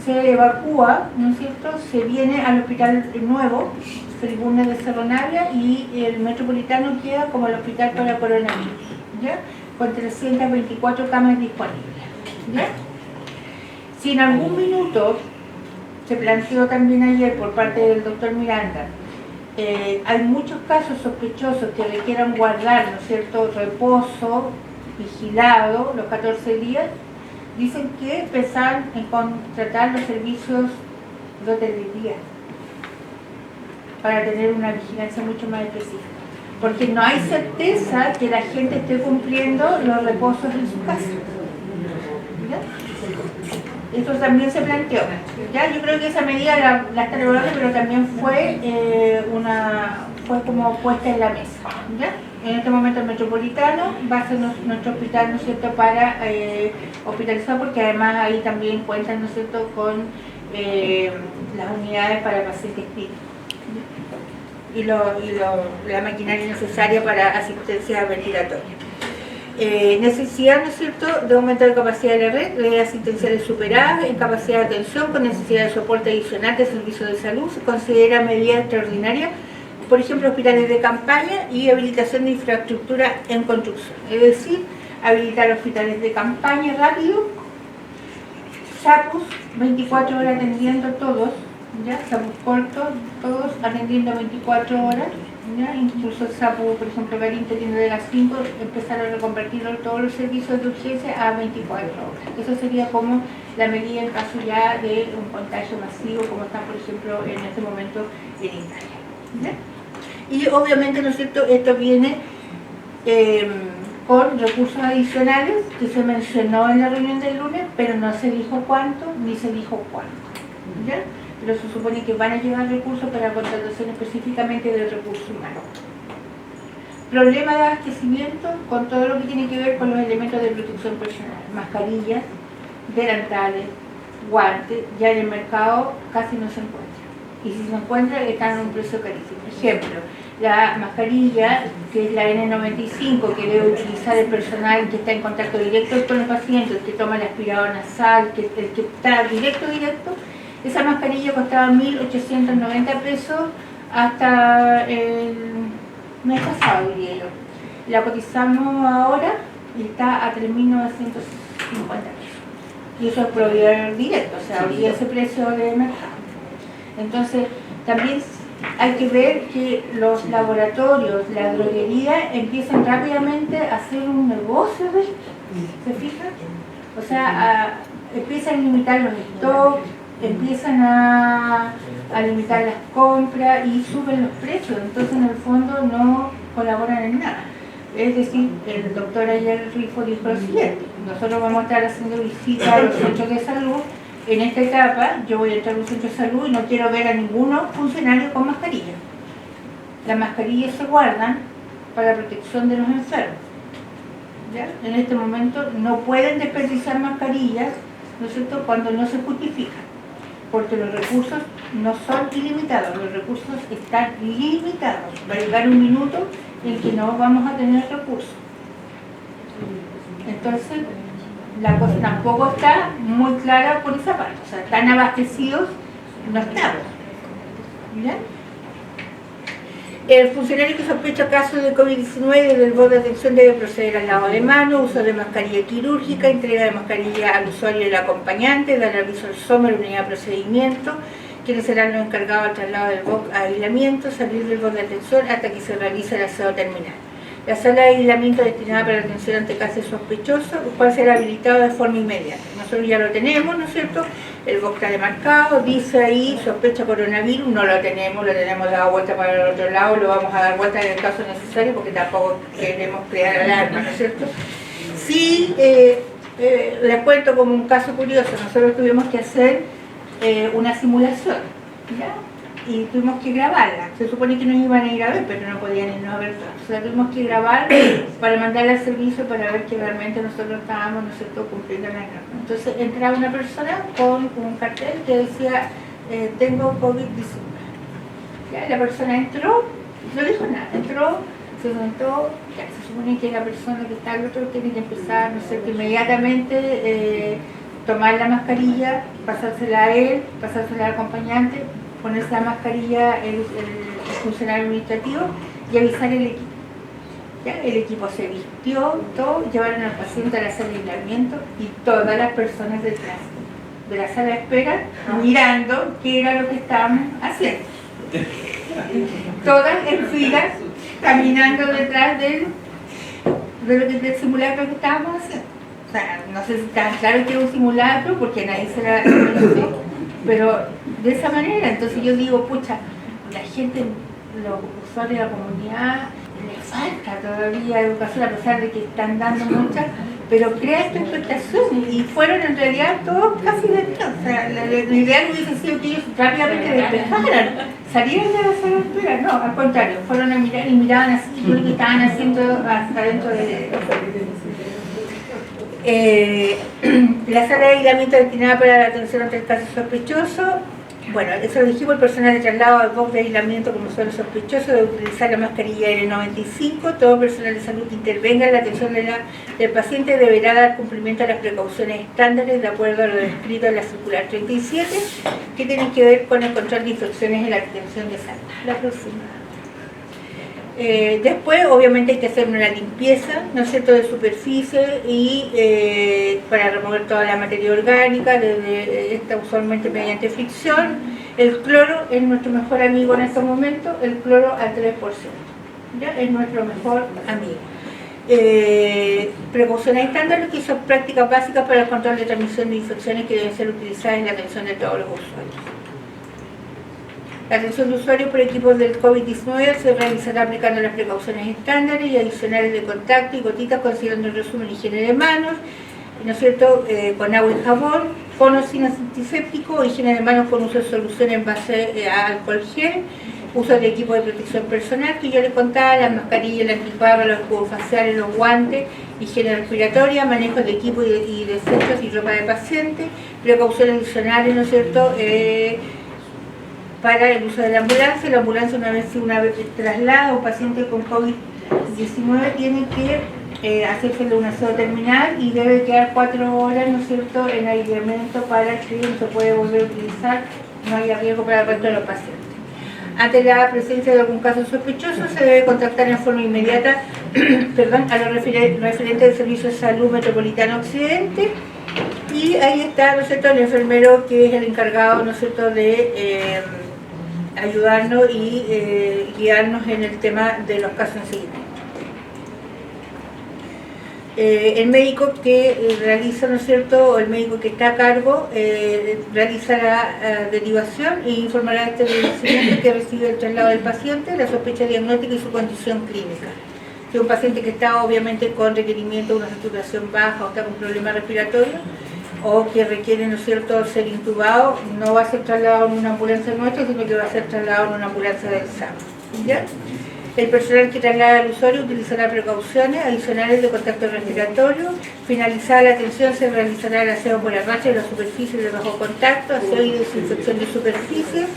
se evacúa, ¿no es cierto? Se viene al Hospital Nuevo, Felibunde de Cerro Navia, y el Metropolitano queda como el Hospital para Coronavirus, ¿ya? Con 324 camas disponibles, ¿ya? Si en algún minuto, se planteó también ayer por parte del doctor Miranda, hay muchos casos sospechosos que requieran guardar, ¿no es cierto?, reposo vigilado los 14 días, dicen que pensaban en contratar los servicios de hotelería para tener una vigilancia mucho más específica. Porque no hay certeza que la gente esté cumpliendo los reposos en su casa. ¿Ya? Esto también se planteó. ¿Ya? Yo creo que esa medida la están evaluando, pero también fue como puesta en la mesa. ¿Ya? En este momento el Metropolitano va a ser nuestro hospital, ¿no es cierto?, para hospitalizar, porque además ahí también cuentan, ¿no es cierto?, con las unidades para pacientes críticos y la maquinaria necesaria para asistencia ventilatoria. Necesidad, ¿no es cierto?, de aumentar la capacidad de la red, redes asistenciales superadas, en capacidad de atención con necesidad de soporte adicional de servicios de salud. Se considera medida extraordinaria, por ejemplo, hospitales de campaña y habilitación de infraestructura en construcción. Es decir, habilitar hospitales de campaña rápido, SAPUS, 24 horas atendiendo todos, ¿ya? SAPUS cortos, todos atendiendo 24 horas. ¿Ya? Incluso el SAPU, por ejemplo, Garín tiene de las 5, empezaron a reconvertir todos los servicios de urgencia a 24 horas. Eso sería como la medida en caso ya de un contagio masivo, como está, por ejemplo, en este momento en Italia. ¿Ya? Y obviamente, ¿no es cierto?, esto viene con recursos adicionales que se mencionó en la reunión del lunes, pero no se dijo cuánto ni se dijo cuándo. ¿Ya? Pero se supone que van a llegar recursos para contratación específicamente del recurso humano. Problema de abastecimiento con todo lo que tiene que ver con los elementos de protección personal, mascarillas, delantales, guantes, ya en el mercado casi no se encuentran. Y si se encuentran, están a un precio carísimo. Ejemplo, la mascarilla, que es la N95, que debe utilizar el personal que está en contacto directo con el paciente, el que toma el aspirador nasal, el que está directo, esa mascarilla costaba 1.890 pesos hasta el mes pasado, diría yo. La cotizamos ahora y está a 3.950 pesos. Y eso es proveedor directo, o sea, olvida ese precio de mercado. Entonces, también hay que ver que los laboratorios, la droguería, empiezan rápidamente a hacer un negocio de esto. ¿Se fijan? O sea, empiezan a limitar los stocks, empiezan a limitar las compras y suben los precios, entonces en el fondo no colaboran en nada. Es decir, el doctor ayer Rifo dijo lo siguiente: nosotros vamos a estar haciendo visitas a los centros de salud. En esta etapa yo voy a entrar a un centro de salud y no quiero ver a ninguno funcionario con mascarilla. Las mascarillas se guardan para protección de los enfermos. ¿Ya? En este momento no pueden desperdiciar mascarillas, ¿no es cierto?, cuando no se justifican, porque los recursos no son ilimitados, los recursos están limitados. Va a llegar un minuto en que no vamos a tener recursos. Entonces, la cosa tampoco está muy clara por esa parte, o sea, tan abastecidos no estamos. ¿Ya? El funcionario que sospecha casos de COVID-19 desde el borde de atención debe proceder al lavado de manos, uso de mascarilla quirúrgica, entrega de mascarilla al usuario y al acompañante, dar aviso al SOMA, la unidad de procedimiento, quienes serán los encargados del traslado del BOC a aislamiento, salir del borde de atención hasta que se realice el aseo terminal. La sala de aislamiento destinada para la atención ante casos sospechosos, el cual será habilitado de forma inmediata. Nosotros ya lo tenemos, ¿no es cierto? El BOC está demarcado, dice ahí sospecha coronavirus, no lo tenemos dado vuelta para el otro lado, lo vamos a dar vuelta en el caso necesario porque tampoco queremos crear alarma, ¿no es cierto? Sí, les cuento como un caso curioso, nosotros tuvimos que hacer una simulación, ¿ya? Y tuvimos que grabarla. Se supone que nos iban a ir a ver, pero no podían irnos a ver. O sea, tuvimos que grabar para mandarla al servicio para ver que realmente nosotros estábamos, ¿no es cierto?, cumpliendo la norma. Entonces entraba una persona con un cartel que decía tengo COVID-19. La persona entró, no dijo nada, entró, se sentó, ya, se supone que la persona que está al otro tiene que empezar, no sé, que inmediatamente tomar la mascarilla, pasársela a él, pasársela al acompañante, ponerse la mascarilla el funcionario administrativo y avisar al equipo. ¿Ya? El equipo se vistió, todo, llevaron al paciente a la sala de aislamiento y todas las personas detrás de la sala de espera mirando qué era lo que estábamos haciendo. Todas en filas, caminando detrás del simulacro que estábamos haciendo. O sea, no sé si está claro que era un simulacro porque nadie se la conoció, pero de esa manera. Entonces yo digo, pucha, la gente, los usuarios de la comunidad, les falta todavía educación a pesar de que están dando muchas, pero crea esta expectación y fueron en realidad todos casi de todo. O sea, lo ideal hubiese sido que ellos rápidamente despejaran, salieran de la sala de espera. No, al contrario, fueron a mirar y miraban así lo que estaban haciendo hasta dentro de la sala de aislamiento destinada para la atención ante el caso sospechoso. Bueno, eso lo dijimos, el personal de traslado al BOC de aislamiento como suelo sospechoso debe utilizar la mascarilla N95. Todo personal de salud que intervenga en la atención del paciente deberá dar cumplimiento a las precauciones estándares de acuerdo a lo descrito en la circular 37, que tienen que ver con el control de infecciones en la atención de salud. La próxima. Después, obviamente, hay que hacer una limpieza, ¿no es cierto?, de superficie y para remover toda la materia orgánica, esta usualmente mediante fricción. El cloro es nuestro mejor amigo en estos momentos, el cloro al 3%, ¿ya? Es nuestro mejor amigo. Precauciones estándares que son prácticas básicas para el control de transmisión de infecciones que deben ser utilizadas en la atención de todos los usuarios. La atención de usuarios por equipos del COVID-19 se realizará aplicando las precauciones estándares y adicionales de contacto y gotitas considerando el resumen higiene de manos, ¿no es cierto?, con agua y jabón, con o sin antiséptico, higiene de manos con uso de solución en base a alcohol gel, uso de equipo de protección personal, que yo les contaba, las mascarillas, el antiparra, los escudos faciales, los guantes, higiene respiratoria, manejo de equipo y desechos y ropa de paciente, precauciones adicionales, ¿no es cierto?, para el uso de la ambulancia una vez traslada a un paciente con COVID-19 tiene que hacerse un aseo terminal y debe quedar 4 horas, ¿no es cierto?, en aislamiento para que no se puede volver a utilizar, no haya riesgo para el resto de los pacientes. Ante la presencia de algún caso sospechoso se debe contactar en forma inmediata a los referentes del Servicio de Salud Metropolitano Occidente. Y ahí está, ¿no es cierto?, el enfermero que es el encargado, ¿no es cierto?, de ayudarnos y guiarnos en el tema de los casos en seguimiento. El médico que realiza, ¿no es cierto?, o el médico que está a cargo realiza la derivación e informará a este establecimiento que recibe el traslado del paciente, la sospecha diagnóstica y su condición clínica. Si es un paciente que está obviamente con requerimiento de una saturación baja o está con problemas respiratorios, o que requiere, ¿no es cierto?, ser intubado, no va a ser trasladado en una ambulancia nuestra, sino que va a ser trasladado en una ambulancia del SAM. ¿Ya? El personal que traslada al usuario utilizará precauciones adicionales de contacto respiratorio. Finalizada la atención, se realizará el aseo por arrastre de las superficies de bajo contacto, aseo y desinfección de superficies.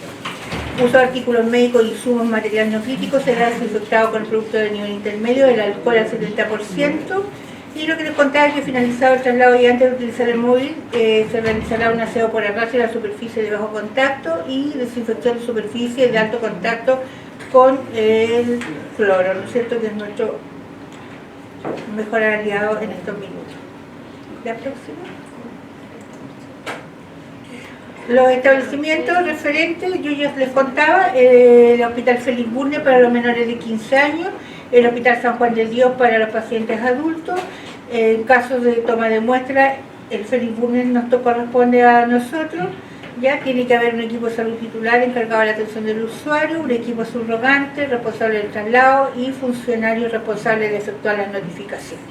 Uso de artículos médicos y insumos, material no crítico, será desinfectado con producto de nivel intermedio, el alcohol al 70%. Y lo que les contaba es que finalizado el traslado y antes de utilizar el móvil, se realizará un aseo por arrastre de la superficie de bajo contacto y desinfección de superficie de alto contacto con el cloro, ¿no es cierto?, que es nuestro mejor aliado en estos minutos. La próxima. Los establecimientos referentes, yo ya les contaba, el Hospital Félix Burne para los menores de 15 años, el Hospital San Juan de Dios para los pacientes adultos. En casos de toma de muestra, el Félix Burne nos corresponde a nosotros. Ya tiene que haber un equipo de salud titular encargado de la atención del usuario, un equipo subrogante, responsable del traslado y funcionarios responsables de efectuar las notificaciones.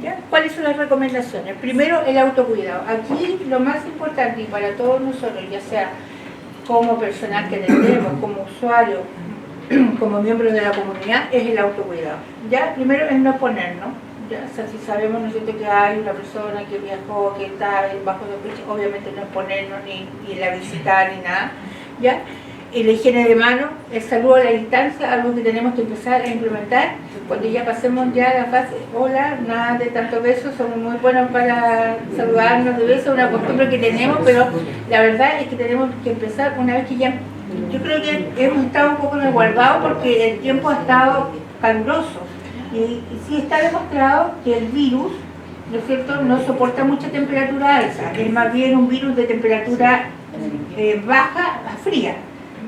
¿Ya? ¿Cuáles son las recomendaciones? Primero, el autocuidado. Aquí lo más importante y para todos nosotros, ya sea como personal que atendemos, como usuario, como miembros de la comunidad, es el autocuidado. ¿Ya? Primero es no exponernos. Ya, o sea, si sabemos nosotros que hay una persona que viajó, que está bajo sospecha, obviamente no exponernos ni la visitar ni nada, ¿ya? Y la higiene de manos, el saludo a la distancia, algo que tenemos que empezar a implementar cuando ya pasemos ya la fase, hola, nada de tantos besos, somos muy buenos para saludarnos de besos, una costumbre que tenemos, pero la verdad es que tenemos que empezar una vez que ya, yo creo que hemos estado un poco resguardados porque el tiempo ha estado caluroso. Y sí está demostrado que el virus, ¿no es cierto?, no soporta mucha temperatura alta, es más bien un virus de temperatura baja a fría,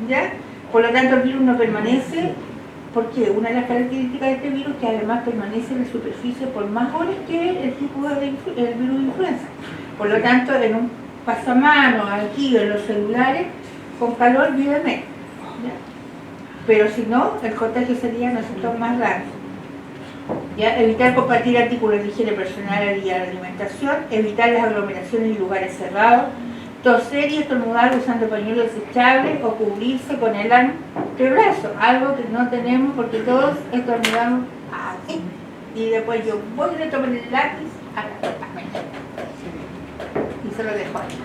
¿ya? Por lo tanto el virus no permanece, porque una de las características de este virus es que además permanece en la superficie por más horas que el tipo de el virus de influenza. Por lo tanto, en un pasamano, aquí en los celulares, con calor vive menos, ¿ya? Pero si no, el contagio sería nosotros más grande. ¿Ya? Evitar compartir artículos de higiene personal al día de la alimentación, evitar las aglomeraciones en lugares cerrados, toser y estornudar usando pañuelos desechables o cubrirse con el antebrazo, algo que no tenemos porque todos estornudamos así. Y después yo voy a tomar el lápiz a la y se lo dejo ahí.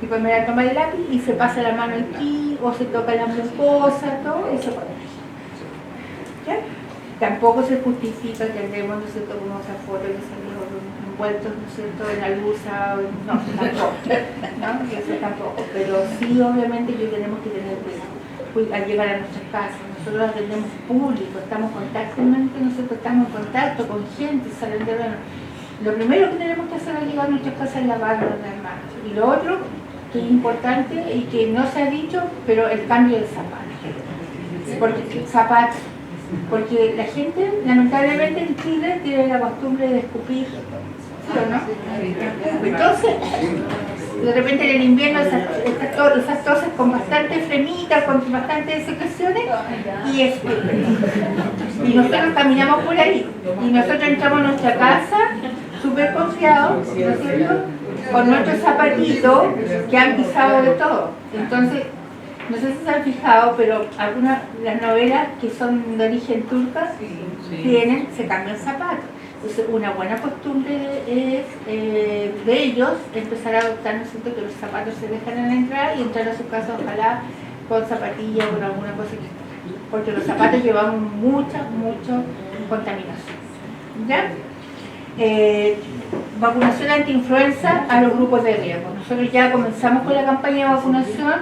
Y cuando me la toma el lápiz y se pasa la mano aquí o se toca la mucosa, todo eso. ¿Ya? Tampoco se justifica que andemos, ¿no es cierto?, como esa foto que salimos envueltos, ¿no es cierto?, en la luz, no, tampoco, ¿no? Eso tampoco, pero sí obviamente que tenemos que tener cuidado al llegar a nuestras casas. Nosotros atendemos público, estamos constantemente, nosotros estamos en contacto con gente, salen de lo primero que tenemos que hacer al llegar a nuestras casas es lavarnos las manos. Y lo otro, que es importante y que no se ha dicho, pero el cambio de zapatos. Porque la gente, lamentablemente en Chile, tiene la costumbre de escupir, ¿sí o no? Entonces, de repente en el invierno esas toses con bastante flemita, con bastantes secreciones, y escupen. Y nosotros caminamos por ahí, y nosotros entramos a nuestra casa súper confiados, ¿no es cierto?, con nuestros zapatitos que han pisado de todo. Entonces, no sé si se han fijado, pero algunas las novelas que son de origen turca se cambian zapatos. Entonces, una buena costumbre es de ellos empezar a adoptar, ¿no es cierto?, que los zapatos se dejan en la entrada y entrar a su casa, ojalá con zapatillas o con alguna cosa, porque los zapatos llevan mucha contaminación. ¿Ya? Vacunación antiinfluenza a los grupos de riesgo. Nosotros ya comenzamos con la campaña de vacunación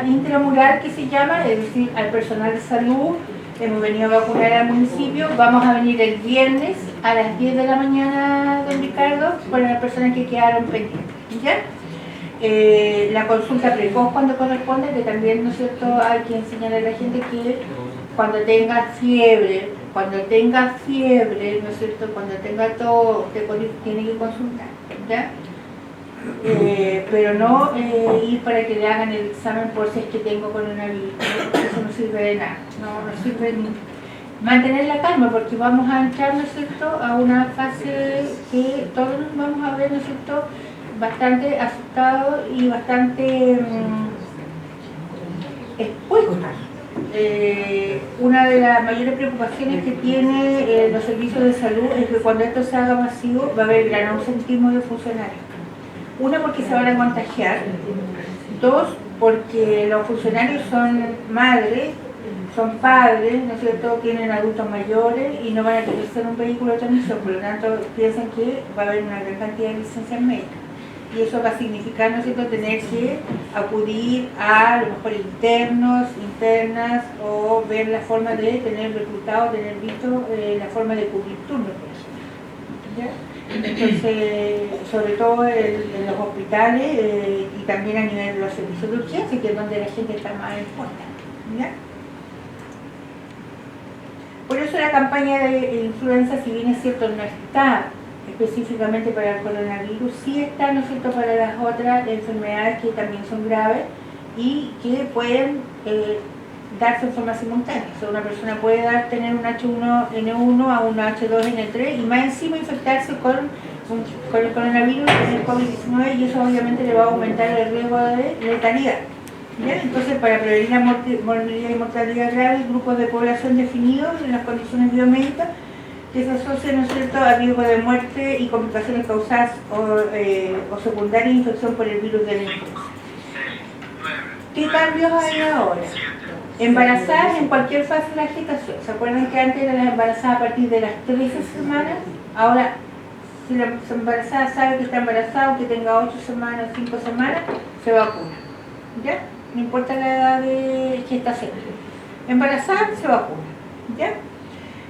intramural que se llama, es decir, al personal de salud. Hemos venido a vacunar al municipio. Vamos a venir el viernes a las 10 de la mañana, don Ricardo, con las personas que quedaron pendientes. ¿Ya? La consulta precoz cuando corresponde, que también, ¿no es cierto?, hay que enseñar a la gente que cuando tenga fiebre, ¿no es cierto?, cuando tenga tos, tiene que consultar, ¿ya? Pero no ir para que le hagan el examen por si es que tengo coronavirus. eso no sirve de nada, no sirve ni mantener la calma, porque vamos a entrar, ¿no es cierto?, a una fase que todos nos vamos a ver, ¿no es cierto?, bastante asustados y bastante expuestos. Una de las mayores preocupaciones que tiene los servicios de salud es que cuando esto se haga masivo va a haber gran ausentismo de funcionarios. Una, porque se van a contagiar. Dos, porque los funcionarios son madres, son padres, ¿no es cierto?, tienen adultos mayores y no van a querer ser un vehículo de transmisión, por lo tanto piensan que va a haber una gran cantidad de licencias médicas. Y eso va a significar, ¿no es cierto?, tener que acudir a lo mejor internos, internas, o ver la forma de tener reclutado, tener visto la forma de cubrir turnos, por ejemplo. ¿Ya? Entonces, sobre todo en los hospitales y también a nivel de los servicios de urgencia, que es donde la gente está más expuesta. ¿Ya? Por eso la campaña de influenza, si bien es cierto, no está específicamente para el coronavirus, sí está, ¿no es cierto?, para las otras enfermedades que también son graves y que pueden darse en forma simultánea. O sea, una persona puede tener un H1N1 a un H2N3 y más encima infectarse con el coronavirus, con el COVID-19, y eso obviamente le va a aumentar el riesgo de letalidad. ¿Ya? Entonces, para prevenir la morbilidad y mortalidad grave, grupos de población definidos en las condiciones biomédicas que se asocian, ¿no es cierto?, a riesgo de muerte y complicaciones causadas o secundarias de infección por el virus de la influenza. ¿Qué cambios hay ahora? Embarazadas en cualquier fase de la gestación. ¿Se acuerdan que antes eran las embarazadas a partir de las 13 semanas? Ahora, si la embarazada sabe que está embarazada, aunque tenga 8 semanas, 5 semanas, se vacuna. ¿Ya? No importa la edad de gestación. Embarazada, se vacuna. ¿Ya?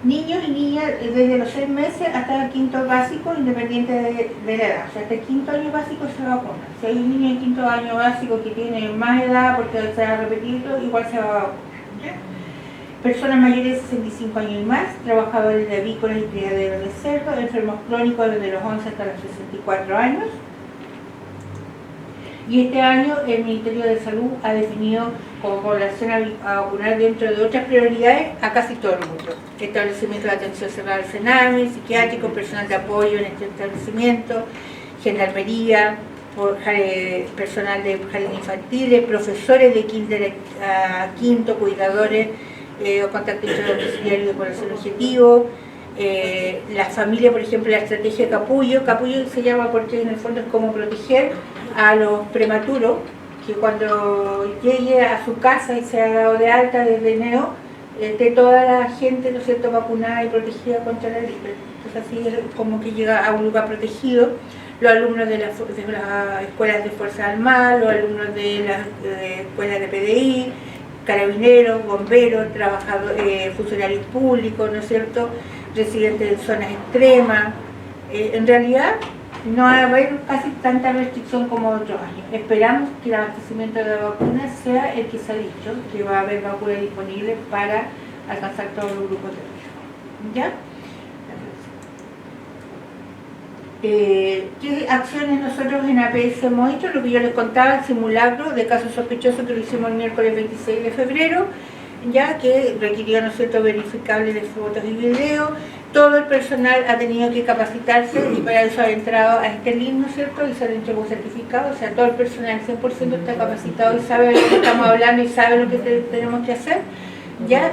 Niños y niñas desde los 6 meses hasta el quinto básico, independiente de la edad. O sea, hasta el quinto año básico se vacuna. Si hay un niño en quinto año básico que tiene más edad porque se va a repetirlo, igual se va a vacunar. ¿Ya? Personas mayores de 65 años y más, trabajadores de avícolas y criaderos de cerdo, enfermos crónicos desde los 11 hasta los 64 años. Y este año el Ministerio de Salud ha definido como población a vacunar, dentro de otras prioridades, a casi todo el mundo. Establecimiento de atención cerrada del CENAME, psiquiátrico, personal de apoyo en este establecimiento, gendarmería, personal de jardines infantiles, profesores de kinder a quinto, cuidadores o contacto interdomiciliario de población objetivo, la familia, por ejemplo, la estrategia Capullo. Capullo se llama porque en el fondo es como proteger a los prematuros, que cuando llegue a su casa y se ha dado de alta desde enero, esté toda la gente, ¿no es cierto?, vacunada y protegida contra la gripe. Entonces así es como que llega a un lugar protegido. Los alumnos de las escuelas de Fuerza Armada, los alumnos de las escuelas de PDI, carabineros, bomberos, trabajadores, funcionarios públicos, ¿no es cierto?, residentes en zonas extremas. En realidad no va a haber casi tanta restricción como otros años. Esperamos que el abastecimiento de la vacuna sea el que se ha dicho, que va a haber vacunas disponibles para alcanzar todos los grupos de riesgo. ¿Ya? ¿Qué acciones nosotros en APS hemos hecho? Lo que yo les contaba, el simulacro de casos sospechosos que lo hicimos el miércoles 26 de febrero, ya que requirió, ¿no es cierto?, verificables de fotos y videos. Todo el personal ha tenido que capacitarse y para eso ha entrado a este link, ¿no es cierto?, y se le entregó certificado. O sea, todo el personal 100% está capacitado y sabe de lo que estamos hablando y sabe lo que tenemos que hacer, ¿ya?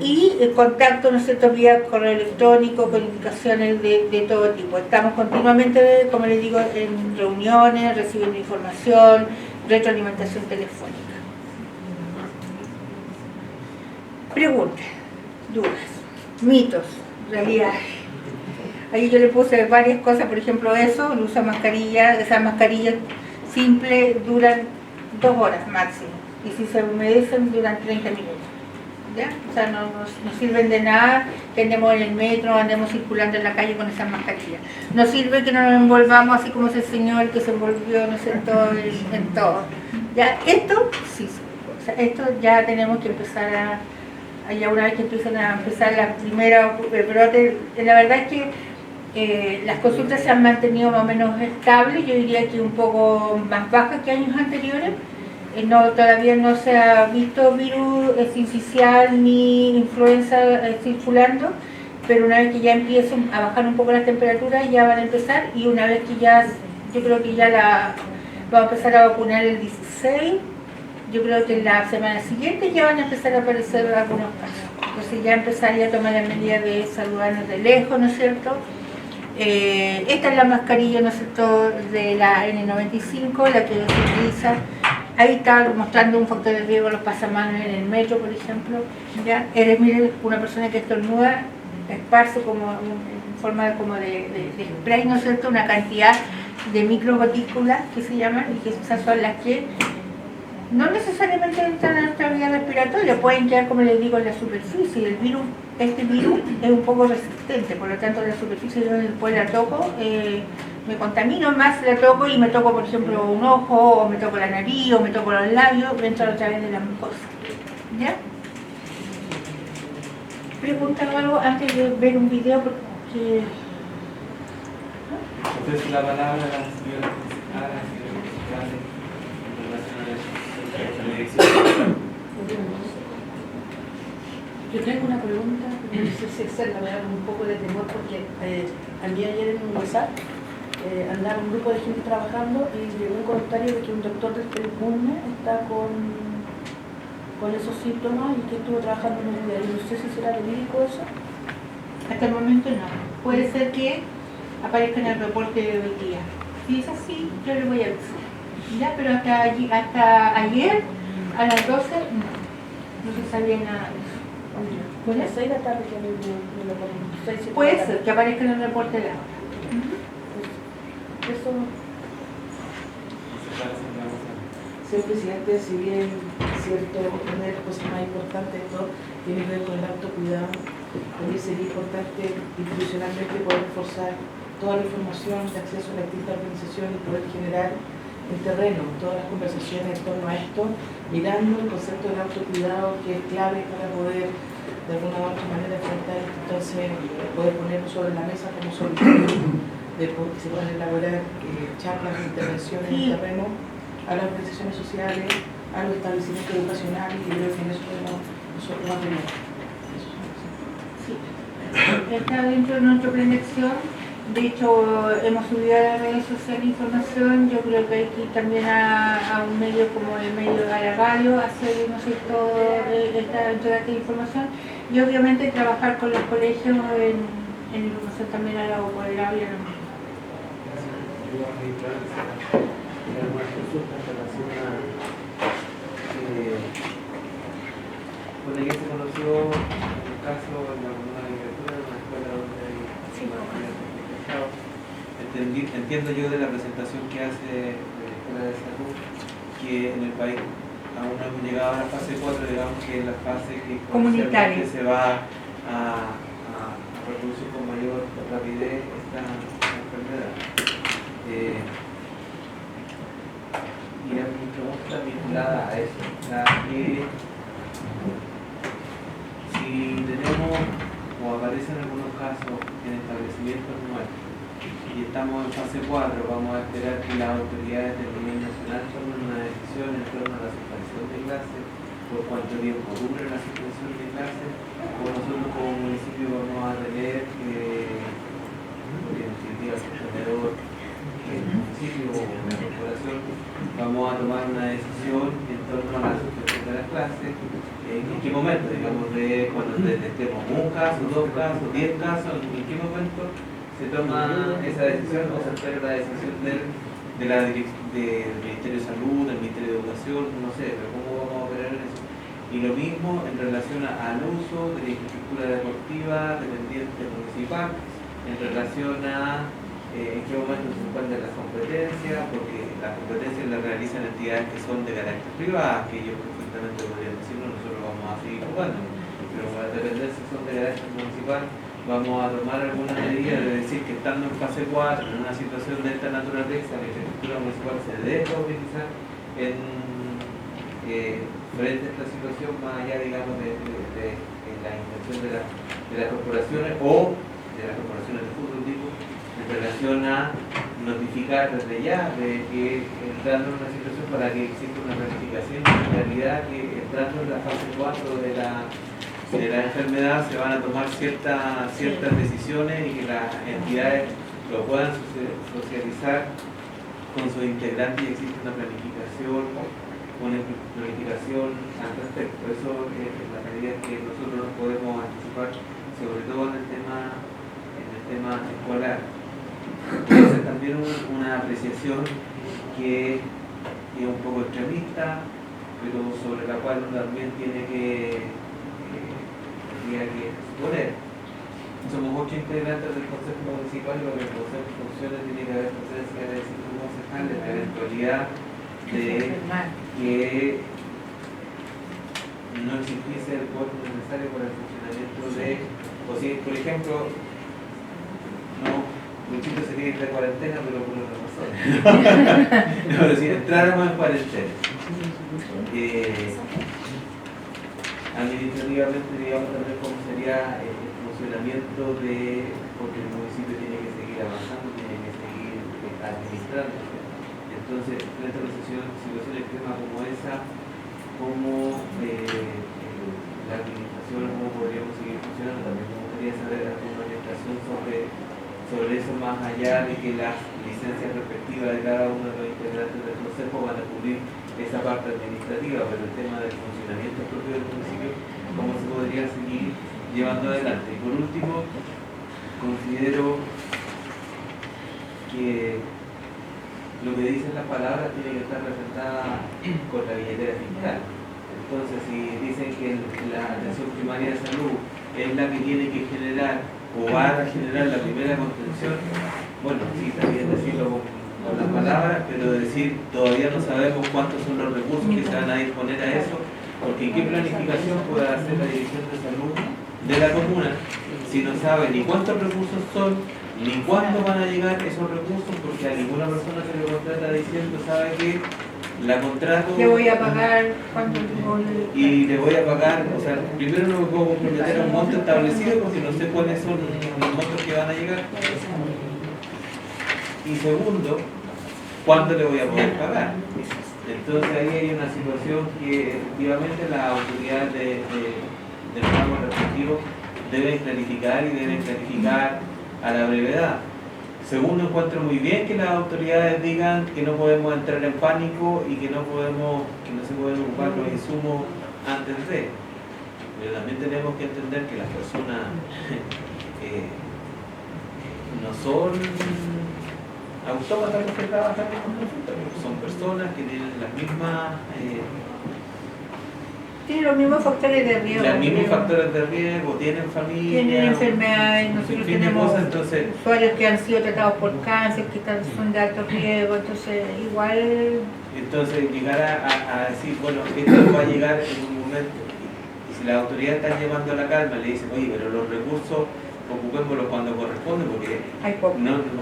Y el contacto, ¿no es cierto?, vía correo electrónico, con indicaciones de todo tipo. Estamos continuamente, como les digo, en reuniones, recibiendo información, retroalimentación telefónica. Preguntas, dudas, mitos, realidades. Ahí yo le puse varias cosas, por ejemplo eso, el uso de mascarillas. Esas mascarillas simples duran 2 horas máximo, y si se humedecen duran 30 minutos. ¿Ya? O sea, no sirven de nada que andemos en el metro, andemos circulando en la calle con esas mascarillas. No sirve que nos envolvamos así como ese señor que se envolvió, no sé, en todo. ¿Ya? Esto sí, o sea, esto ya tenemos que empezar ya una vez que empiezan a empezar la primera brote. La verdad es que las consultas se han mantenido más o menos estables, yo diría que un poco más bajas que años anteriores. todavía no se ha visto virus sincicial ni influenza circulando, pero una vez que ya empiecen a bajar un poco las temperaturas ya van a empezar, y una vez que ya, yo creo que ya vamos a empezar a vacunar el 16, yo creo que en la semana siguiente ya van a empezar a aparecer algunos casos. Entonces ya empezaría a tomar las medidas de saludarnos de lejos, ¿no es cierto? Esta es la mascarilla, ¿no es cierto?, de la N95, la que se utiliza. Ahí está mostrando un factor de riesgo los pasamanos en el metro, por ejemplo. ¿Ya? Mire, una persona que estornuda, esparce como en forma como de spray, ¿no es cierto?, una cantidad de microgotículas que se llaman, y que esas son las que no necesariamente entran a nuestra vía respiratoria, pueden quedar, como les digo, en la superficie. El virus, este virus es un poco resistente, por lo tanto en la superficie yo después la toco, me contamino más, la toco y me toco, por ejemplo, un ojo, o me toco la nariz, o me toco los labios, entra a través de la mucosa. ¿Ya? Preguntan algo antes de ver un video, porque... Entonces la palabra de la señora principal en relación a eso. Yo tengo una pregunta, no sé si hacerla, me da un poco de temor porque al día de ayer en un WhatsApp andaba un grupo de gente trabajando y llegó un comentario de que un doctor del Pericurne está con esos síntomas y que estuvo trabajando en un día. No sé si será verídico eso. Hasta el momento no. Puede ser que aparezca en el reporte de hoy día. Si es así, yo le voy a avisar. Ya, pero hasta ayer a las 12 no se sabía nada de eso. Con las 6 de la tarde que me lo ponen. Puede ser que aparezca en el reporte de la hora. Eso. Señor presidente, si bien es cierto, una de las cosas más importantes de esto tiene que ver con el autocuidado, también sería importante institucionalmente poder reforzar toda la información de acceso a la distintas organizaciones y poder generar el terreno, todas las conversaciones en torno a esto, mirando el concepto del autocuidado, que es clave para poder de alguna u otra manera enfrentar esto. Entonces, poder ponerlo sobre la mesa como solución de que se puedan elaborar charlas de intervenciones en el terreno a las organizaciones sociales, a los establecimientos educacionales, y creo que en eso podemos nosotros apoyar. Sí, está dentro de nuestra plan de acción. De hecho, hemos subido a las redes sociales información. Yo creo que hay que ir también a un medio como el medio de la radio, hacer, ¿no sé, esta entrega de información, y obviamente trabajar con los colegios en información también a la por el audio. Algunas consultas en relación a con el que se conoció un caso en la comuna de Literatura, en una escuela donde hay entiendo yo de la presentación que hace de la Escuela de Salud que en el país aún no hemos llegado a la fase 4, digamos que es la fase que comunitaria se va a reproducir con mayor rapidez esta enfermedad. Y era mi pregunta vinculada a eso, que si tenemos o aparecen algunos casos en establecimientos nuevos y estamos en fase 4, vamos a esperar que las autoridades del nivel nacional tomen una decisión en torno a la suspensión de clases, por cuánto tiempo dure la suspensión de clases, o nosotros como municipio vamos a tener por iniciativa del gobernador, el municipio o la corporación, vamos a tomar una decisión en torno a la suspensión de las clases. ¿En qué momento? Digamos, cuando detectemos un caso, 2 casos, 10 casos, ¿en qué momento se toma esa decisión o se espera la decisión del Ministerio de Salud, del Ministerio de Educación? No sé, pero ¿cómo vamos a operar en eso? Y lo mismo en relación al uso de la infraestructura deportiva dependiente municipal, en relación a en qué momento se encuentran las competencias, porque las competencias las realizan entidades que son de carácter privado, que ellos perfectamente podrían decirlo, nosotros vamos a seguir jugando, pero para depender si son de carácter municipal, vamos a tomar alguna medida de decir que estando en fase 4, en una situación de esta naturaleza, la infraestructura municipal se debe utilizar en frente a esta situación, más allá, digamos, de la intención de las corporaciones o de las corporaciones de fútbol, digo, en relación a notificar desde ya de que entrando en una situación para que exista una planificación y una realidad que entrando en la fase 4 de la enfermedad se van a tomar ciertas decisiones y que las entidades lo puedan socializar con sus integrantes y existe una planificación al respecto. Eso es la medida que nosotros nos podemos anticipar, sobre todo en el tema escolar. Puede ser también una apreciación que es un poco extremista, pero sobre la cual uno también tiene que suponer. Somos 8 integrantes del Consejo Municipal y lo que el Consejo funciona tiene que haber presencia de 5 concejales, la eventualidad de que no existiese el quórum necesario para el funcionamiento de, o si por ejemplo, no, Luchito se tiene que ir de cuarentena, pero por otra razón. No, pero si entráramos en cuarentena, administrativamente, digamos, también cómo sería el funcionamiento de, porque el municipio tiene que seguir avanzando, tiene que seguir administrando. Entonces, frente a una situación extrema como esa, cómo la administración, cómo podríamos seguir funcionando, también me gustaría saber alguna orientación sobre eso, más allá de que las licencias respectivas de cada uno de los integrantes del Consejo van a cubrir esa parte administrativa, pero el tema del funcionamiento propio del municipio, cómo se podría seguir llevando adelante. Y por último, considero que lo que dicen las palabras tiene que estar representada con la billetera fiscal. Entonces, si dicen que la atención primaria de salud es la que tiene que generar o va a generar la primera contención, bueno, sí, también decirlo con las palabras, pero decir todavía no sabemos cuántos son los recursos que se van a disponer a eso, porque ¿qué planificación puede hacer la Dirección de Salud de la comuna si no sabe ni cuántos recursos son, ni cuándo van a llegar esos recursos? Porque a ninguna persona se le contrata diciendo, sabe que la contrato le voy a pagar cuando y le voy a pagar, o sea, primero no me puedo comprometer a un monto establecido porque no sé cuáles son los montos que van a llegar, y segundo, ¿cuándo le voy a poder pagar? Entonces ahí hay una situación que efectivamente las autoridades del ramo respectivo deben clarificar y deben clarificar a la brevedad. Segundo, encuentro muy bien que las autoridades digan que no podemos entrar en pánico y que no se pueden ocupar los insumos antes de. Pero también tenemos que entender que las personas no son autómatas los que trabajan en consulta, son personas que tienen las mismas tienen los mismos factores de riesgo. Los mismos factores de riesgo, tienen familia, tienen enfermedades, nosotros tenemos cosas, entonces, usuarios que han sido tratados por cáncer, que son de alto riesgo, entonces igual... Entonces llegar a decir, bueno, esto va a llegar en un momento, y si las autoridades están llevando a la calma, le dicen, oye, pero los recursos ocupémoslos cuando corresponde, porque hay poco.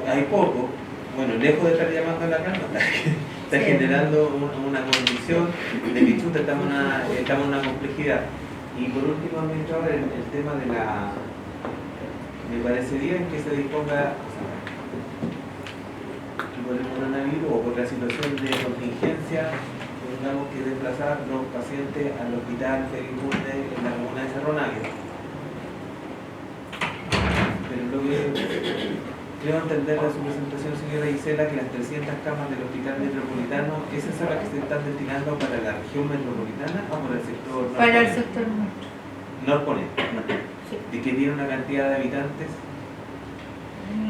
Hay poco. Bueno, lejos de estar llamando a la calma, está generando una condición de que chuta, estamos en una complejidad. Y por último, administrador, el tema de la... Me parece bien que se disponga, por el coronavirus o por la situación de contingencia, tengamos que desplazar los pacientes al hospital Felipunde en la comuna de Cerro Navia. Pero lo que creo entender de su presentación, señora Gisela, que las 300 camas del hospital metropolitano, ¿esas son las que se están destinando para la región metropolitana o para el sector norte? Para el sector nuestro. Norponente. Sí. ¿De que tiene una cantidad de habitantes?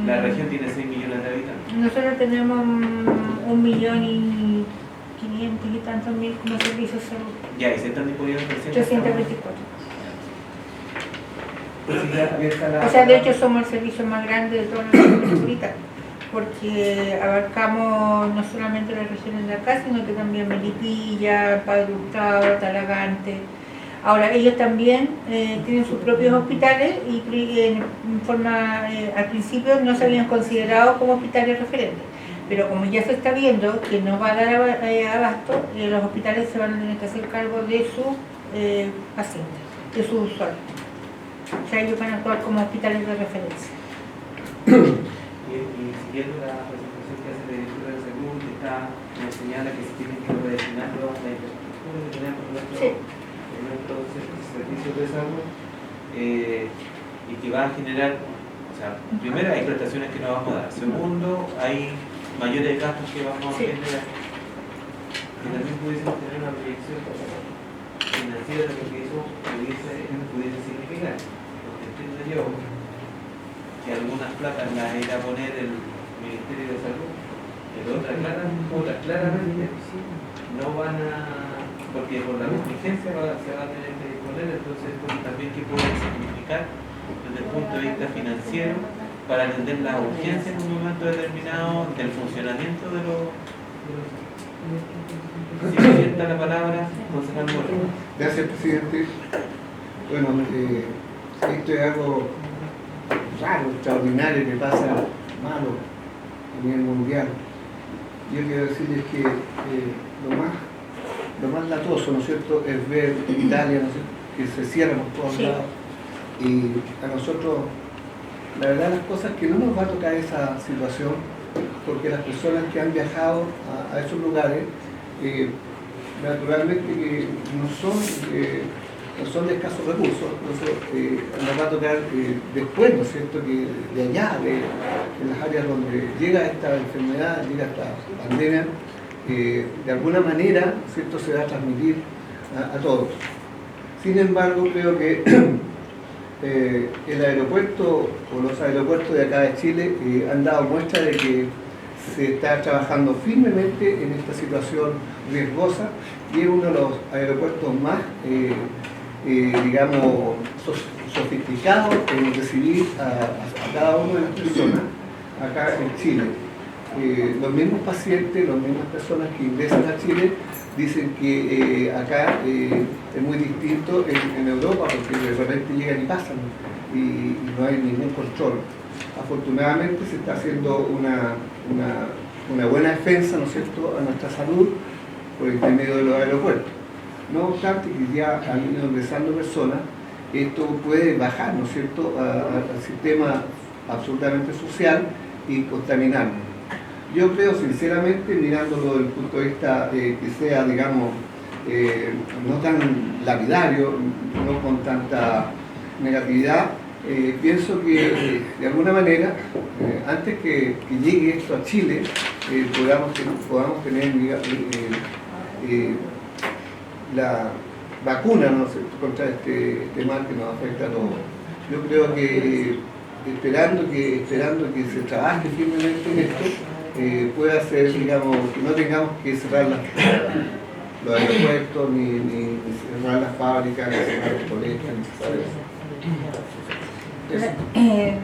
La región tiene 6 millones de habitantes. Nosotros tenemos 1.500.000 y tantos mil como servicios de salud. Ya, y se están disponiendo 300 324. camas. O sea, de hecho somos el servicio más grande de toda la región metropolitana, porque abarcamos no solamente las regiones de acá, sino que también Melipilla, Padre Hurtado, Talagante. Ahora, ellos también tienen sus propios hospitales y al principio no se habían considerado como hospitales referentes, pero como ya se está viendo que no va a dar abasto, los hospitales se van a tener que hacer cargo de sus pacientes, de sus usuarios. O sea, ellos van a actuar como hospitales de referencia. Y siguiendo la presentación que nos señala que se tienen que redestinar la infraestructura que tenemos en nuestros servicios de salud y que va a generar, o sea, primero hay prestaciones que no vamos a dar, segundo hay mayores gastos que vamos a generar, que también pudiésemos tener una proyección financiera de lo que eso pudiese significar, porque entiendo yo que algunas placas las irá a poner el Ministerio de Salud, pero otras claramente no van a, porque por la contingencia se va a tener que disponer, entonces también que puede significar desde el punto de vista financiero para atender las urgencias en un momento determinado del funcionamiento de los si me sienta la palabra, concejal Mora. Gracias, presidente. Bueno, esto es algo raro, extraordinario que pasa malo a nivel mundial. Yo quiero decirles que lo más latoso, ¿no es cierto?, es ver Italia, ¿no es cierto?, que se cierra por todos lados. Y a nosotros, la verdad, las cosas que no nos va a tocar esa situación, porque las personas que han viajado a esos lugares, naturalmente que no son de escasos recursos, entonces nos va a tocar después, ¿no es cierto?, que de allá, en las áreas donde llega esta enfermedad, llega esta pandemia, de alguna manera, ¿no es cierto?, se va a transmitir a todos. Sin embargo, creo que el aeropuerto o los aeropuertos de acá de Chile han dado muestra de que se está trabajando firmemente en esta situación riesgosa y es uno de los aeropuertos más digamos, sofisticados en recibir a cada una de las personas acá en Chile. Los mismos pacientes, las mismas personas que ingresan a Chile dicen que acá es muy distinto en Europa, porque de repente llegan y pasan y no hay ningún control. Afortunadamente se está haciendo una buena defensa, ¿no es cierto?, a nuestra salud por intermedio de los aeropuertos. No obstante que ya han ido ingresando personas, esto puede bajar, ¿no es cierto?, al sistema absolutamente social y contaminarnos. Yo creo sinceramente, mirándolo desde el punto de vista que sea, digamos, no tan lapidario, no con tanta negatividad, pienso que de alguna manera, antes que llegue esto a Chile, podamos tener la vacuna, ¿no?, contra este mal que nos afecta a todos. Yo creo que esperando que se trabaje firmemente en esto, pueda ser, digamos, que no tengamos que cerrar los aeropuertos, ni cerrar las fábricas, ni cerrar los colegios,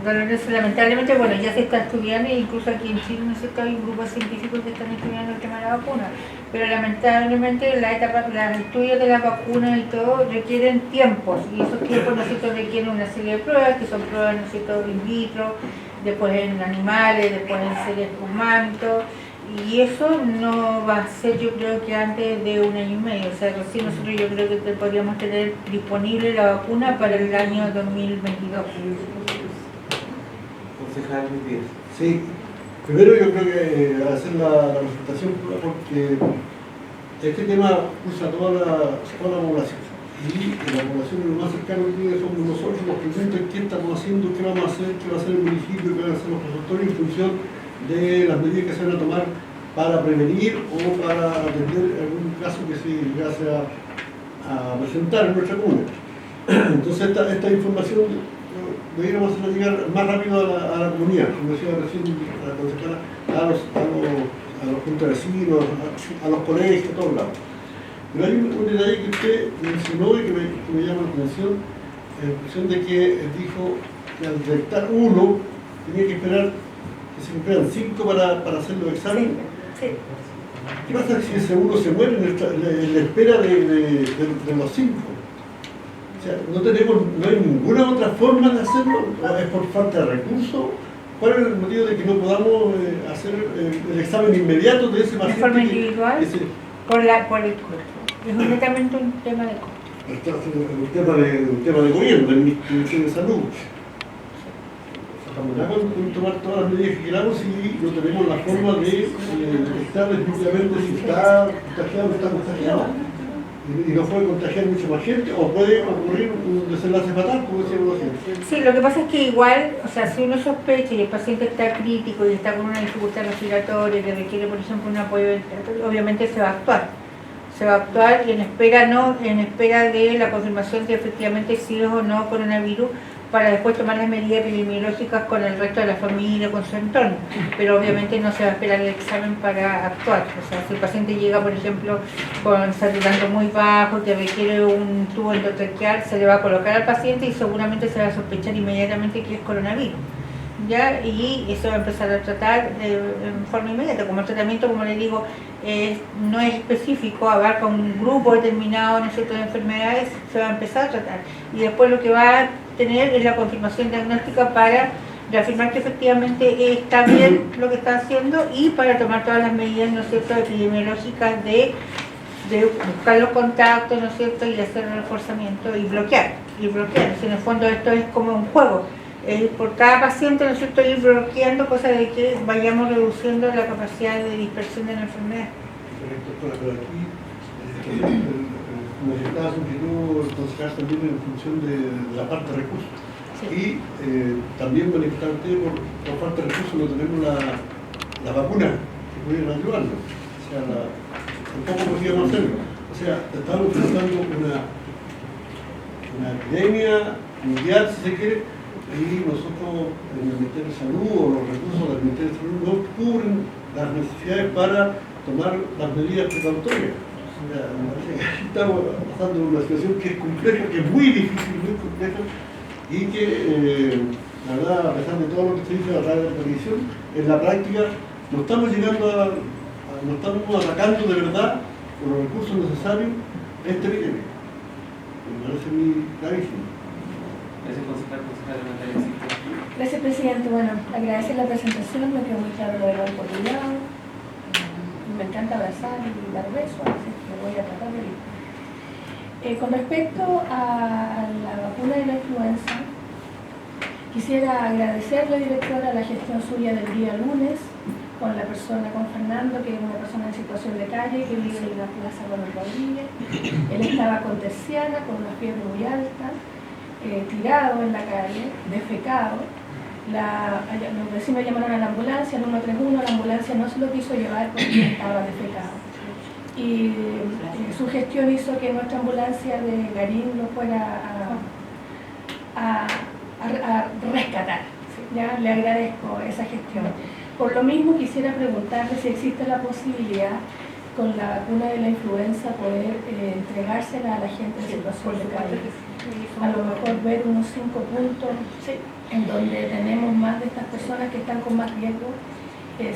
Doloroso, lamentablemente, bueno, ya se está estudiando, e incluso aquí en Chile, ¿no es cierto?, hay grupos científicos que están estudiando el tema de la vacuna, pero lamentablemente los estudios de las vacunas y todo requieren tiempos, y esos tiempos, ¿no es cierto?, requieren una serie de pruebas, que son pruebas, ¿no es cierto?, in vitro, después en animales, después en seres humanos, y eso no va a ser, yo creo, que antes de 1 año y medio. O sea, recién nosotros yo creo que podríamos tener disponible la vacuna para el año 2022. Concejal Luis Díaz. Sí, primero yo creo que hacer la presentación porque este tema usa toda la población. Y la población lo más cercano que somos nosotros, los presentes, qué estamos haciendo, qué vamos a hacer, qué va a hacer el municipio, qué van a hacer los consultores en función de las medidas que se van a tomar para prevenir o para atender algún caso que se llegase a presentar en nuestra comuna. Entonces esta información deberíamos hacerla llegar más rápido a la comunidad, como decía recién la concejala, a los puntos vecinos, a los colegios, a todos lados. Pero hay un detalle que usted mencionó y que me llama la atención, en función de que dijo que al detectar uno tenía que esperar que se cumplieran 5 para hacer los exámenes. Sí. ¿Qué pasa si ese uno se muere en la espera de los 5? O sea, no hay ninguna otra forma de hacerlo, es por falta de recursos. ¿Cuál es el motivo de que no podamos hacer el examen inmediato de ese paciente? ¿De forma individual? Por el costo. Es netamente un tema de costo. Un tema de gobierno, del Ministerio de Salud. estamos acá con tomar todas las medidas que queramos y no tenemos la forma de detectar definitivamente si está contagiado o no está contagiado. Y no puede contagiar mucha más gente, o puede ocurrir un desenlace fatal, como decíamos recién. Sí, lo que pasa es que igual, o sea, si uno sospecha y el paciente está crítico y está con una dificultad respiratoria que requiere, por ejemplo, un apoyo ventilatorio, obviamente se va a actuar. Se va a actuar y en espera de la confirmación de efectivamente si es o no coronavirus, para después tomar las medidas epidemiológicas con el resto de la familia, con su entorno. Pero obviamente no se va a esperar el examen para actuar. O sea, si el paciente llega, por ejemplo, con saturando muy bajo, que requiere un tubo endotraqueal, se le va a colocar al paciente y seguramente se va a sospechar inmediatamente que es coronavirus. ¿Ya? Y eso va a empezar a tratar en forma inmediata. Como el tratamiento, como les digo, no es específico, abarca un grupo determinado, ¿no es cierto?, de enfermedades, se va a empezar a tratar. Y después lo que va a tener es la confirmación diagnóstica para reafirmar que efectivamente está bien lo que está haciendo y para tomar todas las medidas, ¿no es cierto?, epidemiológicas de buscar los contactos, ¿no es cierto?, y hacer el reforzamiento y bloquear. En el fondo esto es como un juego. Por cada paciente, ¿no es cierto?, ir bloqueando, cosa de que vayamos reduciendo la capacidad de dispersión de la enfermedad. Pero aquí necesitaba considerar también en función de la parte de recursos. Sí. Y también manifestarte por falta de recursos no tenemos la vacuna que pudiera ayudarnos. O sea, tampoco podíamos hacerlo. O sea, estamos enfrentando una epidemia mundial, si se quiere, y nosotros en el Ministerio de Salud o los recursos del Ministerio de Salud no cubren las necesidades para tomar las medidas precautorias. O sea, me parece que aquí estamos pasando una situación que es compleja, que es muy difícil, muy compleja, y que, la verdad, a pesar de todo lo que se dice a través de la televisión, en la práctica no estamos llegando no estamos atacando de verdad con los recursos necesarios este epidemia. Me parece muy clarísimo. Gracias, concejal Natalia Cinto. Gracias, presidente. Bueno, agradecer la presentación, me quedó muy claro lo del banco privado. Me encanta abrazar y dar besos, así que voy a tratar de ir. Con respecto a la vacuna de la influenza, quisiera agradecerle, directora, la gestión suya del día lunes con Fernando, que es una persona en situación de calle, que vive en la plaza Manuel Rodríguez. Él estaba con terciana, con una fiebre muy alta, tirado en la calle, defecado. Los vecinos llamaron a la ambulancia, al 131, la ambulancia no se lo quiso llevar porque estaba defecado. Y su gestión hizo que nuestra ambulancia de Garín lo fuera a rescatar. ¿Ya? Le agradezco esa gestión. Por lo mismo quisiera preguntarle si existe la posibilidad con la vacuna de la influenza poder entregársela a la gente en situación de calle. A lo mejor ver unos 5 puntos en donde tenemos más de estas personas que están con más riesgo.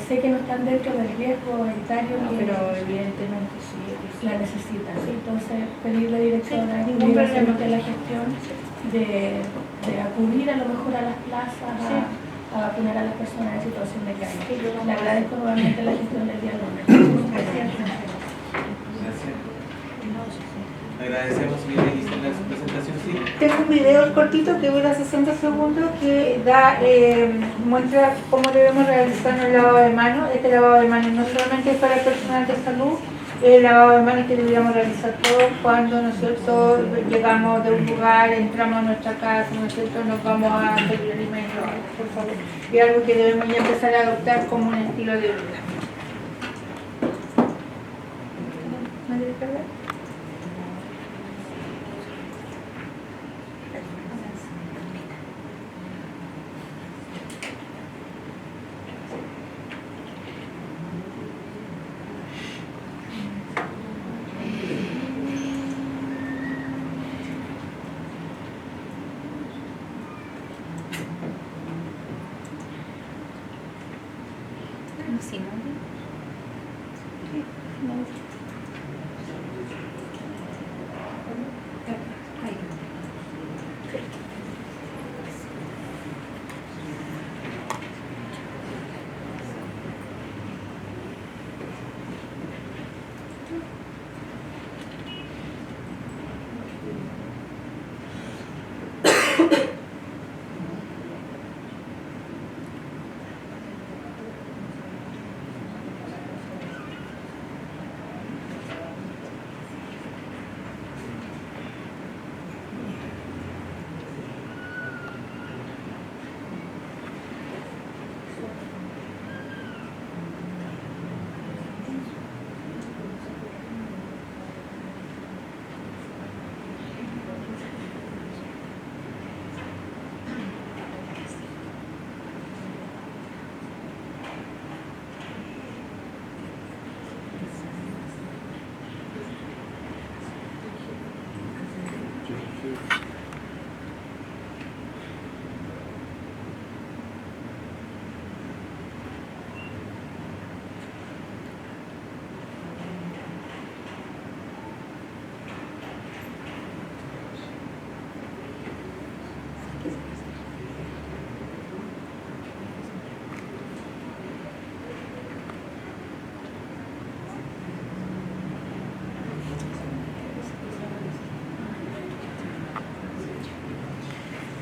Sé que no están dentro del riesgo etario, pero evidentemente sí la necesitan. ¿Sí? Entonces, pedirle, directora, ningún problema de la gestión de acudir a lo mejor a las plazas a vacunar a las personas en situación de calle. Le agradezco nuevamente la gestión del día lunes. Gracias. Agradecemos a Gisela su presentación. Sí. Tengo un video cortito que dura 60 segundos que muestra cómo debemos realizar el lavado de manos. Este lavado de manos no solamente es para el personal de salud, el lavado de manos que deberíamos realizar todos cuando, ¿no es cierto?, llegamos de un lugar, entramos a nuestra casa, ¿no es cierto?, nos vamos a pedir alimentos, por favor. Y algo que debemos ya empezar a adoptar como un estilo de vida. ¿Me descarga? Sí, ¿no?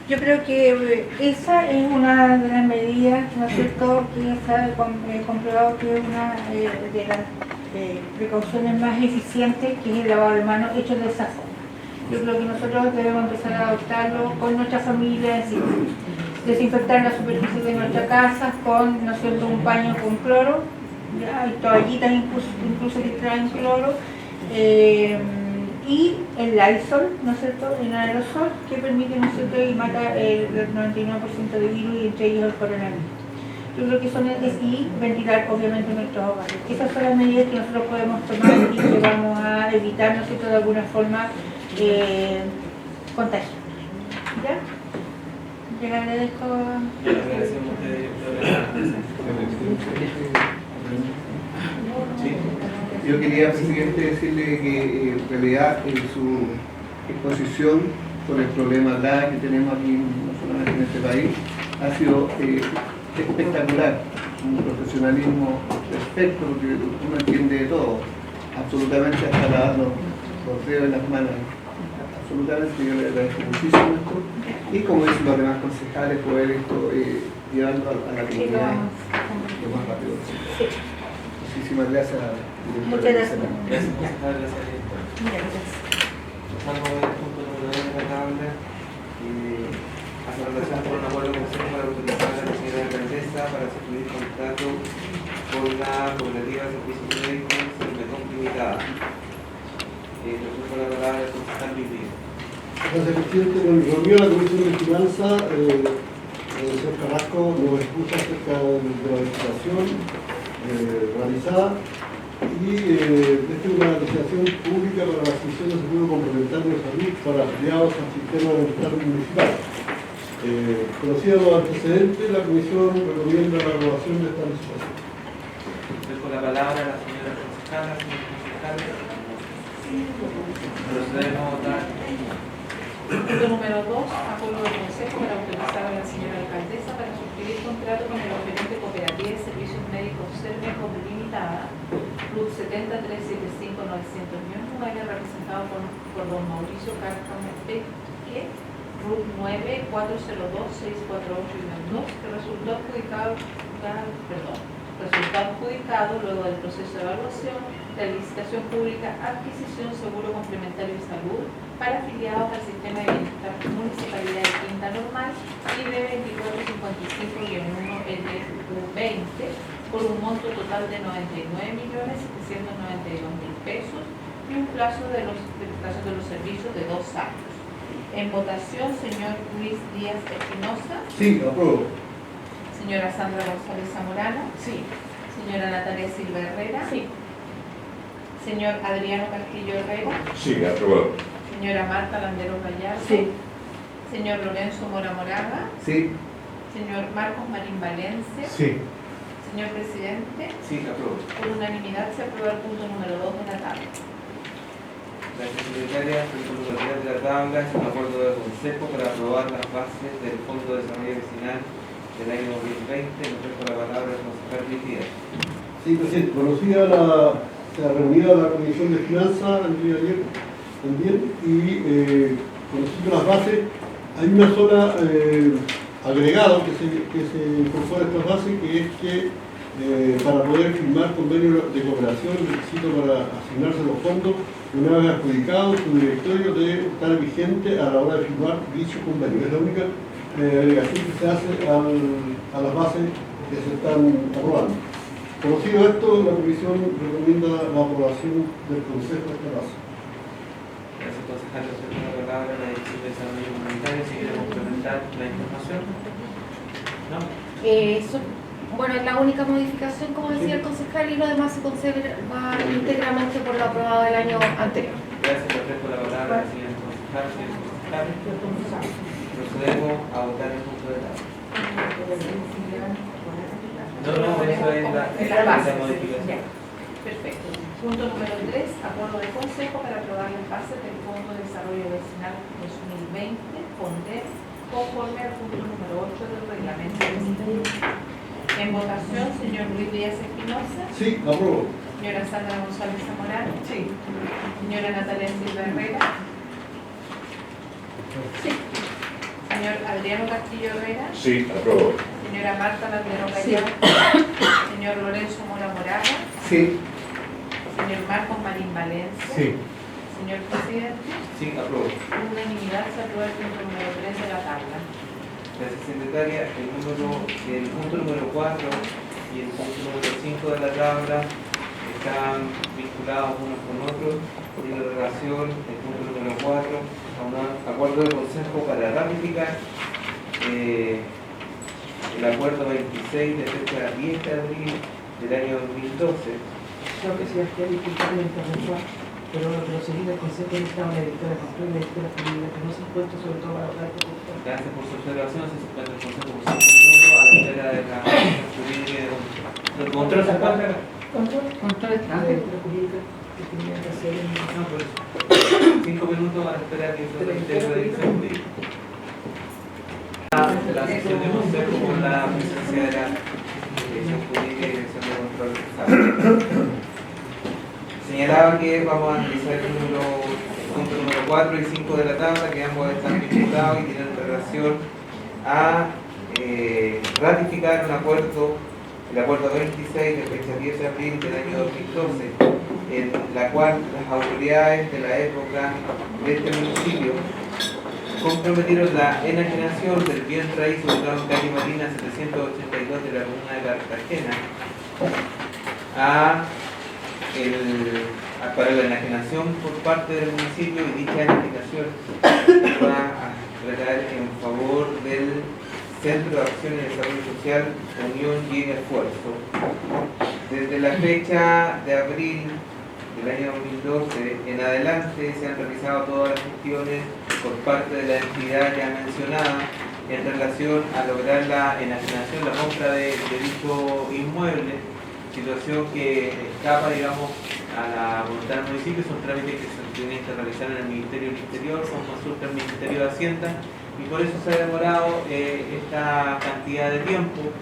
Yo creo que esa es una de las medidas, ¿no es cierto?, que está comprobado que es una de las precauciones más eficientes, que es el lavado de manos hecho de esa forma. Yo creo que nosotros debemos empezar a adoptarlo con nuestra familia, es decir, desinfectar la superficie de nuestra casa con, ¿no es cierto?, un paño con cloro, ya, hay toallitas incluso que traen cloro, y el Lysol, ¿no es cierto?, en aerosol, que permite, ¿no es cierto?, y mata el 99% de virus y entre ellos el coronavirus. Yo creo que son y ventilar obviamente nuestros hogares. Esas son las medidas que nosotros podemos tomar y que vamos a evitar, ¿no es cierto?, de alguna forma contagio. ¿Ya? Yo le agradezco. Agradecemos a Yo quería, presidente, decirle que en realidad en su exposición sobre el problema LA que tenemos aquí, no solamente en este país, ha sido espectacular, un profesionalismo perfecto, porque uno entiende de todo, absolutamente hasta lavar los dedos en las manos. Absolutamente, yo le agradezco muchísimo esto y como dicen los demás concejales, poder esto llevarlo a la comunidad lo más rápido posible. Muchísimas gracias. Muchas gracias. Gracias, concejal, gracias. Pasamos al punto número 2 de la tabla. Hace relación con un acuerdo consejo para autorizar a la señora alcaldesa para suscribir contrato con la cooperativa de servicios médicos Cermetón Limitada. Por la palabra del concejal Luis Díaz. Gracias, presidente. Bueno, reunió la Comisión de Finanzas, el señor Carrasco nos expuso acerca de la licitación realizada y esta es una licitación pública para la adquisición de seguro complementario de salud para afiliados al sistema de bienestar municipal. Conocidos los antecedentes, la Comisión recomienda la aprobación de esta licitación. Con la palabra a la señora concejala, señor concejal. Procedemos a votar. Punto número 2, acuerdo de consejo para autorizar a la señora alcaldesa para suscribir contrato con el oferente cooperativa de servicios médicos Cermetón Limitada, RUT 7375901, representado por don Mauricio Cárcamo Peque, RUT 9402648-2, que resultó adjudicado luego del proceso de evaluación de la licitación pública adquisición seguro complementario de salud para afiliados al sistema de bienestar municipalidad de Quinta Normal libre 2455-1 LU20 por un monto total de 99.792.000 pesos y un plazo de prestación de los servicios de 2 años. En votación, señor Luis Díaz Espinosa. Sí, apruebo. Señora Sandra González Zamorano. Sí. Señora Natalia Silva Herrera. Sí. Señor Adriano Castillo Herrera. Sí, aprobado. Señora Marta Landeros Gallardo. Sí. Señor Lorenzo Mora Moraga. Sí. Señor Marcos Marín Valencia. Sí. Señor presidente, Sí, apruebo. por unanimidad se aprueba el punto número 2 de la tabla. Gracias, secretaria. Punto número 3 de la tabla es un acuerdo de consejo para aprobar las bases del Fondo de Desarrollo Vecinal del año 2020. Me ofrezco la palabra al concejal Luis Díaz. Sí, presidente. Conocida se ha reunido la Comisión de Finanzas el día de ayer también y conociendo las bases, hay una sola agregado que se incorpora a estas bases, que es que para poder firmar convenios de cooperación, el requisito para asignarse los fondos, una vez adjudicado, su directorio debe estar vigente a la hora de firmar dicho convenio. Es la única agregación que se hace a las bases que se están aprobando. Conocido esto, la Comisión recomienda la aprobación del Consejo de esta base. Gracias, concejal. Le ofrezco la palabra a la Dirección de Desarrollo Comunitario. Si quiere complementar la información. ¿No? Bueno, es la única modificación, como decía el concejal, y lo demás se conserva íntegramente por lo aprobado del año anterior. Gracias, le ofrezco la palabra a la señora concejal. Señor concejal. Procedemos a votar el punto de la No, eso es la modificación. Perfecto. Punto número 3, acuerdo de consejo para aprobar las bases del Fondo de Desarrollo Vecinal 2020, FONDER, conforme al punto número 8 del reglamento vecinal. En votación, señor Luis Díaz Espinosa. Sí, apruebo. Señora Sandra González Zamorano. Sí. Señora Natalia Silva Herrera. Sí. Señor Adriano Castillo Herrera. Sí, apruebo. Señora Marta Latero Callao. Señor Lorenzo Mora Moraga. Sí. Señor Marcos Marín Valencia. Sí. Señor presidente, Sí, apruebo. por unanimidad se aprueba el punto número 3 de la tabla. Gracias, secretaria. El punto número 4 y el punto número 5 de la tabla están vinculados unos con otros. Tiene relación el punto número 4 a un acuerdo de consejo para ratificar el acuerdo 26 de fecha 10 de abril del año 2012. Creo que Sebastián, disculpame la intervención, pero proseguir el Consejo de Estado, la directora de control y la directora jurídica, que no se han puesto sobre todo para hablar de esto. Gracias por su observación. Se suspende el consejo por 5 minutos a la espera de la jurídica y de control. ¿Se encuentra? Control. Control La extranjero. directora jurídica que tenía que hacer en No, por eso. 5 minutos a la espera que se reitere la dirección jurídica. La sesión de consejo con la presencia de la dirección jurídica y dirección de control. Señalaba que vamos a analizar el punto número 4 y 5 de la tabla, que ambos están vinculados y tienen relación a ratificar un acuerdo, el acuerdo 26 de fecha 10 de abril del año 2012, en la cual las autoridades de la época de este municipio comprometieron la enajenación del bien raíz ubicado en calle Marina 782 de la comuna de Cartagena para la enajenación por parte del municipio, y dicha enajenación va a tratar en favor del Centro de Acción y Desarrollo Social Unión y Esfuerzo. Desde la fecha de abril del año 2012 en adelante se han realizado todas las gestiones por parte de la entidad ya mencionada en relación a lograr la enajenación, la compra de dicho inmueble, situación que escapa, digamos, a la voluntad del municipio. Son trámites que se tienen que realizar en el Ministerio del Interior, con consulta al Ministerio de Hacienda, y por eso se ha demorado esta cantidad de tiempo.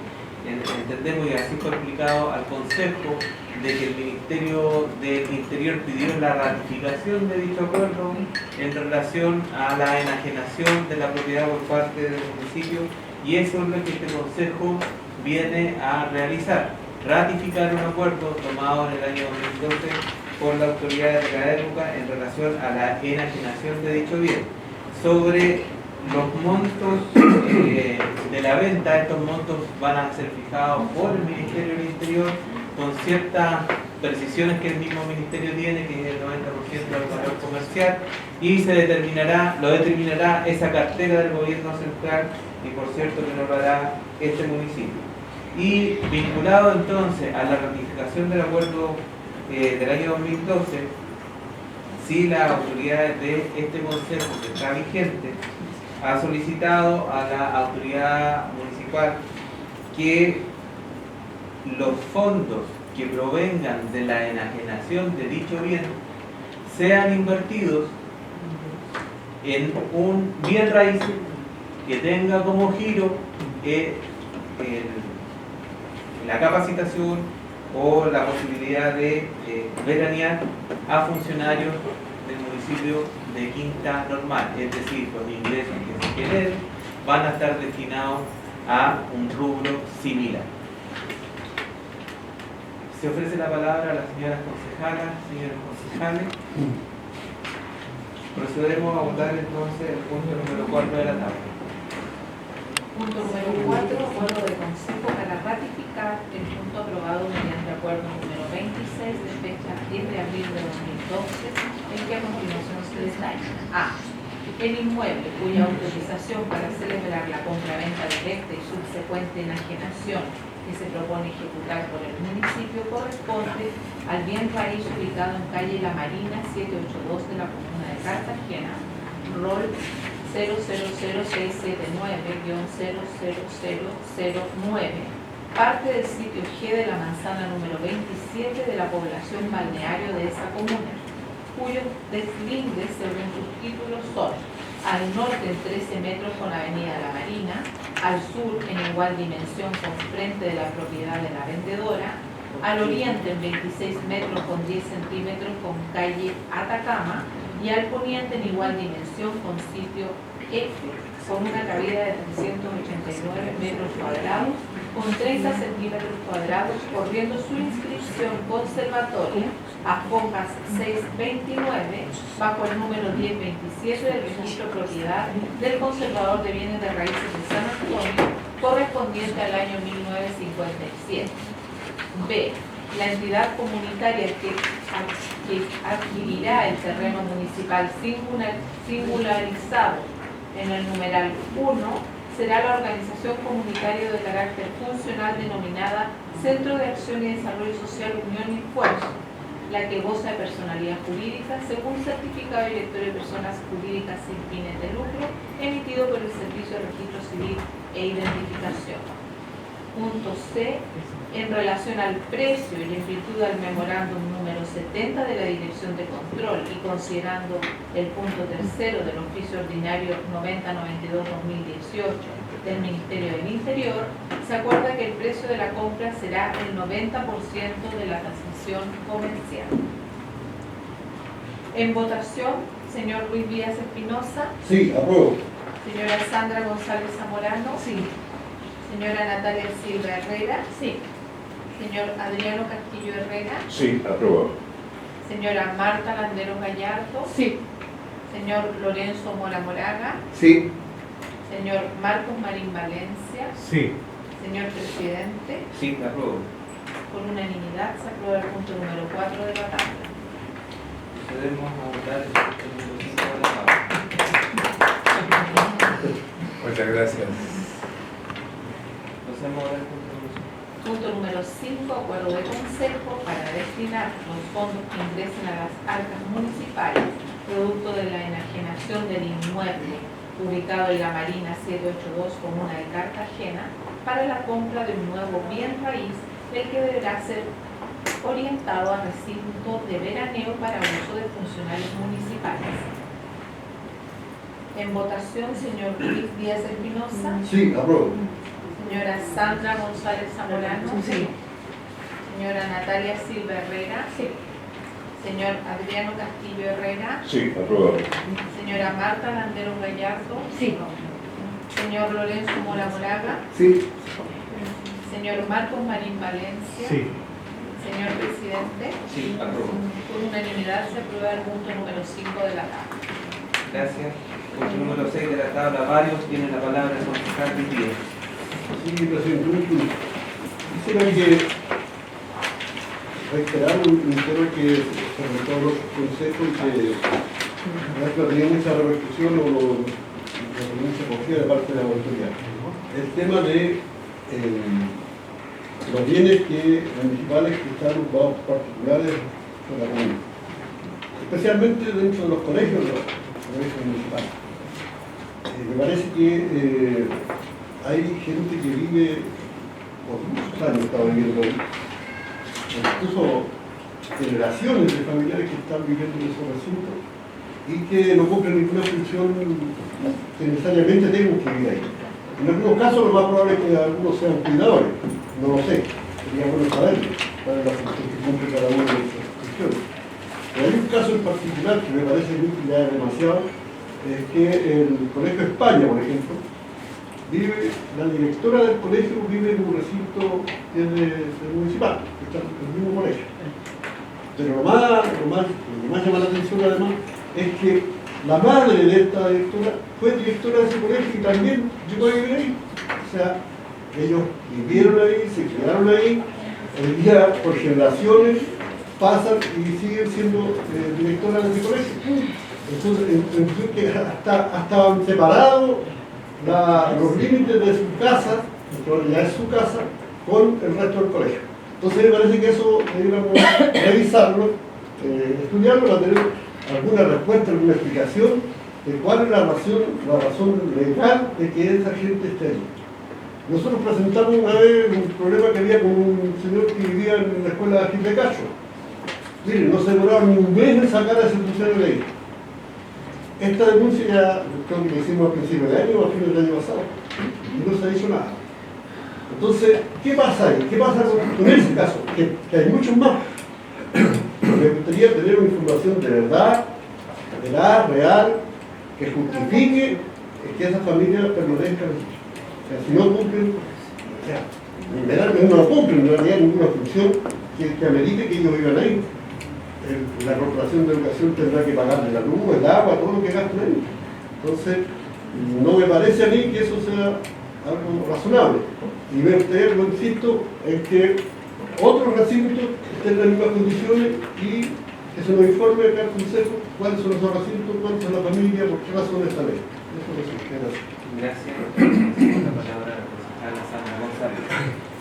Entendemos, y así fue explicado al Consejo, de que el Ministerio del Interior pidió la ratificación de dicho acuerdo en relación a la enajenación de la propiedad por parte del municipio, y eso es lo que este Consejo viene a realizar: ratificar un acuerdo tomado en el año 2012 por la autoridad de la época en relación a la enajenación de dicho bien. Sobre los montos de la venta, estos montos van a ser fijados por el Ministerio del Interior con ciertas precisiones que el mismo Ministerio tiene, que es el 90% del valor comercial, y lo determinará esa cartera del gobierno central, y por cierto que lo hará este municipio. Y vinculado entonces a la ratificación del acuerdo del año 2012, si la autoridad de este consejo, que está vigente, ha solicitado a la autoridad municipal que los fondos que provengan de la enajenación de dicho bien sean invertidos en un bien raíz que tenga como giro la capacitación o la posibilidad de veranear a funcionarios del municipio de Quinta Normal, es decir, los ingresos que se generen van a estar destinados a un rubro similar. Se ofrece la palabra a las señoras concejalas, señores concejales. Procedemos a votar entonces el punto número 4 de la tabla. Punto número 4, acuerdo de consejo para ratificar el punto aprobado mediante acuerdo número 26 de fecha 10 de abril de 2012, en que a continuación se detalla: A. El inmueble cuya autorización para celebrar la compraventa directa y subsecuente enajenación que se propone ejecutar por el municipio corresponde al bien raíz ubicado en calle La Marina 782 de la comuna de Cartagena, rol 000679-00009, parte del sitio G de la manzana número 27 de la población balneario de esa comuna, cuyos deslindes según sus títulos son: al norte en 13 metros con avenida La Marina, al sur en igual dimensión con frente de la propiedad de la vendedora, al oriente en 26 metros con 10 centímetros con calle Atacama, y al poniente en igual dimensión con sitio F con una cabida de 389 metros cuadrados con 30 centímetros cuadrados, corriendo su inscripción conservatoria a Focas 629 bajo el número 1027 del registro propiedad del conservador de bienes de raíces de San Antonio, correspondiente al año 1957. B. La entidad comunitaria que adquirirá el terreno municipal singularizado en el numeral 1 será la organización comunitaria de carácter funcional denominada Centro de Acción y Desarrollo Social Unión y Esfuerzo, la que goza de personalidad jurídica según certificado de directorio de personas jurídicas sin fines de lucro emitido por el Servicio de Registro Civil e Identificación. Punto C. En relación al precio y en virtud del memorándum número 70 de la Dirección de Control y considerando el punto tercero del oficio ordinario 9092-2018 del Ministerio del Interior, se acuerda que el precio de la compra será el 90% de la tasación comercial. En votación, señor Luis Díaz Espinosa. Sí, apruebo. Señora Sandra González Zamorano. Sí. Señora Natalia Silva Herrera. Sí. Señor Adriano Castillo Herrera. Sí, aprobado. Señora Marta Landeros Gallardo. Sí. Señor Lorenzo Mora Moraga. Sí. Señor Marcos Marín Valencia. Sí. Señor Presidente, Sí, apruebo. por unanimidad se aprueba el punto número 4 de la tabla. Procedemos a votar el punto número 5 de la tabla. Muchas gracias. Procedemos a ver el punto número 5. Punto número 5, acuerdo de consejo para destinar los fondos que ingresen a las arcas municipales producto de la enajenación del inmueble ubicado en la Marina 782, comuna de Cartagena, para la compra de un nuevo bien raíz, el que deberá ser orientado a recinto de veraneo para uso de funcionarios municipales. En votación, señor Luis Díaz Espinosa. Sí, apruebo. Señora Sandra González Zamorano. Sí. Señora Natalia Silva Herrera. Sí. Señor Adriano Castillo Herrera. Sí, aprobado. Señora Marta Landeros Gallardo. Sí. Señor Lorenzo Mora Moraga. Sí. Señor Marcos Marín Valencia. Sí. Señor Presidente, Sí, apruebo. por unanimidad se aprueba el punto número 5 de la tabla. Gracias. Punto número 6 de la tabla. Varios tienen la palabra el concejal Luis Díaz. Sí, presidente. Quisiera que reiterar un tema que sobre todo los consejos que ha tenido mucha repercusión o mucha acogida de parte de la autoridad. El tema de los bienes municipales que están ocupados por particulares por la comunidad, especialmente dentro de los colegios municipales. Me parece que hay gente que vive por muchos años, está viviendo ahí, incluso generaciones de familiares que están viviendo en esos recintos y que no cumplen ninguna función que necesariamente tengan que vivir ahí. En algunos casos lo más probable es que algunos sean cuidadores, no lo sé, sería bueno saberlo, cuál es la función que cumple cada una de esas funciones. Pero hay un caso en particular que me parece ya demasiado, es que el Colegio España, por ejemplo, la directora del colegio vive en un recinto que es del municipal, que está en el mismo colegio. Pero lo más llama la atención además es que la madre de esta directora fue directora de ese colegio y también llegó a vivir ahí. O sea, ellos vivieron ahí, se quedaron ahí, hoy día por generaciones pasan y siguen siendo directoras de ese colegio. Entonces, en fin, que hasta separados los límites de su casa, que ya es su casa, con el resto del colegio. Entonces me parece que eso deberíamos revisarlo, estudiarlo, para tener alguna respuesta, alguna explicación de cuál es la razón legal de que esa gente esté ahí. Nosotros presentamos una vez un problema que había con un señor que vivía en la escuela de Gil de Cacho. Miren, no se demoraron ni un mes en sacar a ese funcionario de ahí. Esta denuncia ya creo que la hicimos a principios de año o a fines del año pasado y no se ha dicho nada. Entonces, ¿qué pasa ahí? ¿Qué pasa con ese caso? Que hay muchos más. Me gustaría tener una información de verdad, real, que justifique es que esas familias permanezcan. O sea, si no cumplen, o sea, literalmente no cumplen en realidad ninguna función que amerite que ellos vivan ahí. La Corporación de Educación tendrá que pagarle la luz, el agua, todo lo que gastan ahí. Entonces, no me parece a mí que eso sea algo razonable. Y ve usted, lo insisto, en que otros recintos estén en las mismas condiciones y que se nos informe acá al Consejo cuáles son esos recintos, cuáles son las familias, por qué razón esta ley. Eso es lo que quiero decir. Gracias. La palabra a la concejala Sandra González.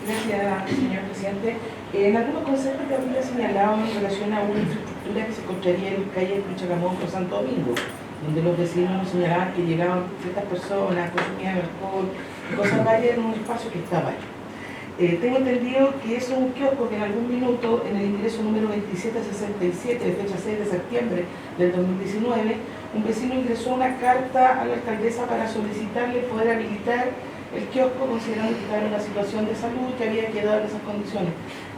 Gracias, señor presidente. En algunos consejos que había señalado en relación a una infraestructura que se encontraría en calle Puchacamón con Santo Domingo, donde los vecinos nos señalaban que llegaban ciertas personas, consumían alcohol, cosas varias en un espacio que estaba ahí. Tengo entendido que es un kiosco que en algún minuto, en el ingreso número 2767, de fecha 6 de septiembre del 2019, un vecino ingresó una carta a la alcaldesa para solicitarle poder habilitar el kiosco, considerando que estaba en una situación de salud que había quedado en esas condiciones.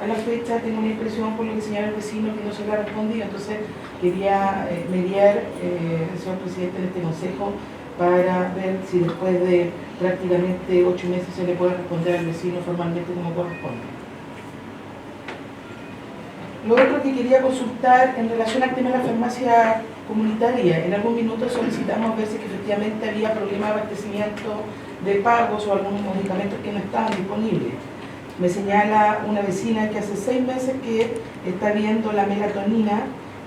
A la fecha tengo una impresión, por lo que señala el vecino, que no se le ha respondido, entonces quería mediar, señor presidente, en este consejo para ver si después de prácticamente 8 meses se le puede responder al vecino formalmente como corresponde. Lo otro que quería consultar en relación al tema de la farmacia comunitaria, en algún minuto solicitamos ver si que efectivamente había problema de abastecimiento de pagos o algunos medicamentos que no estaban disponibles. Me señala una vecina que hace 6 meses que está viendo la melatonina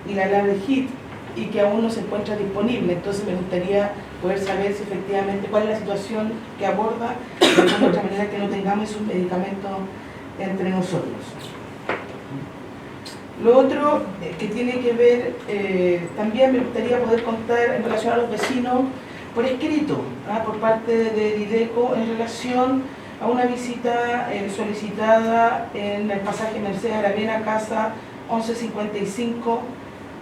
y la Larvehit y que aún no se encuentra disponible. Entonces me gustaría poder saber si efectivamente cuál es la situación que aborda, de alguna otra manera que no tengamos esos medicamentos entre nosotros. Lo otro que tiene que ver, también me gustaría poder contar en relación a los vecinos por escrito, por parte de Dideco en relación a una visita solicitada en el pasaje Mercedes Aravena, casa 1155,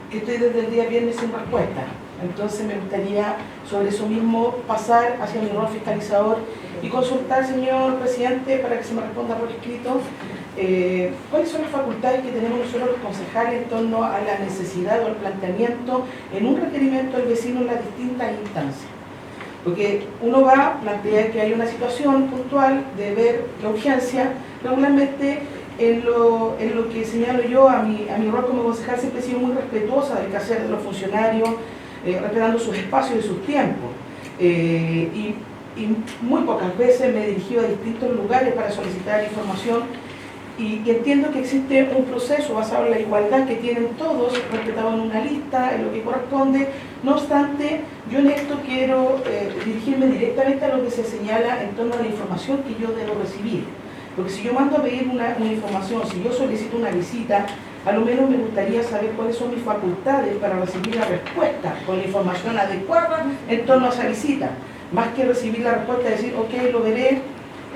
que estoy desde el día viernes sin respuesta. Entonces me gustaría sobre eso mismo pasar hacia mi rol fiscalizador y consultar, señor presidente, para que se me responda por escrito, cuáles son las facultades que tenemos nosotros los concejales en torno a la necesidad o el planteamiento en un requerimiento del vecino en las distintas instancias. Porque uno va a plantear que hay una situación puntual de ver la urgencia, regularmente en lo que señalo yo a mi rol como concejal siempre he sido muy respetuosa del quehacer de los funcionarios, respetando sus espacios y sus tiempos. Y muy pocas veces me he dirigido a distintos lugares para solicitar información y entiendo que existe un proceso basado en la igualdad que tienen todos, respetado en una lista, en lo que corresponde. No obstante, yo en esto quiero dirigirme directamente a lo que se señala en torno a la información que yo debo recibir. Porque si yo mando a pedir una información, si yo solicito una visita, a lo menos me gustaría saber cuáles son mis facultades para recibir la respuesta con la información adecuada en torno a esa visita. Más que recibir la respuesta y decir, ok, lo veré,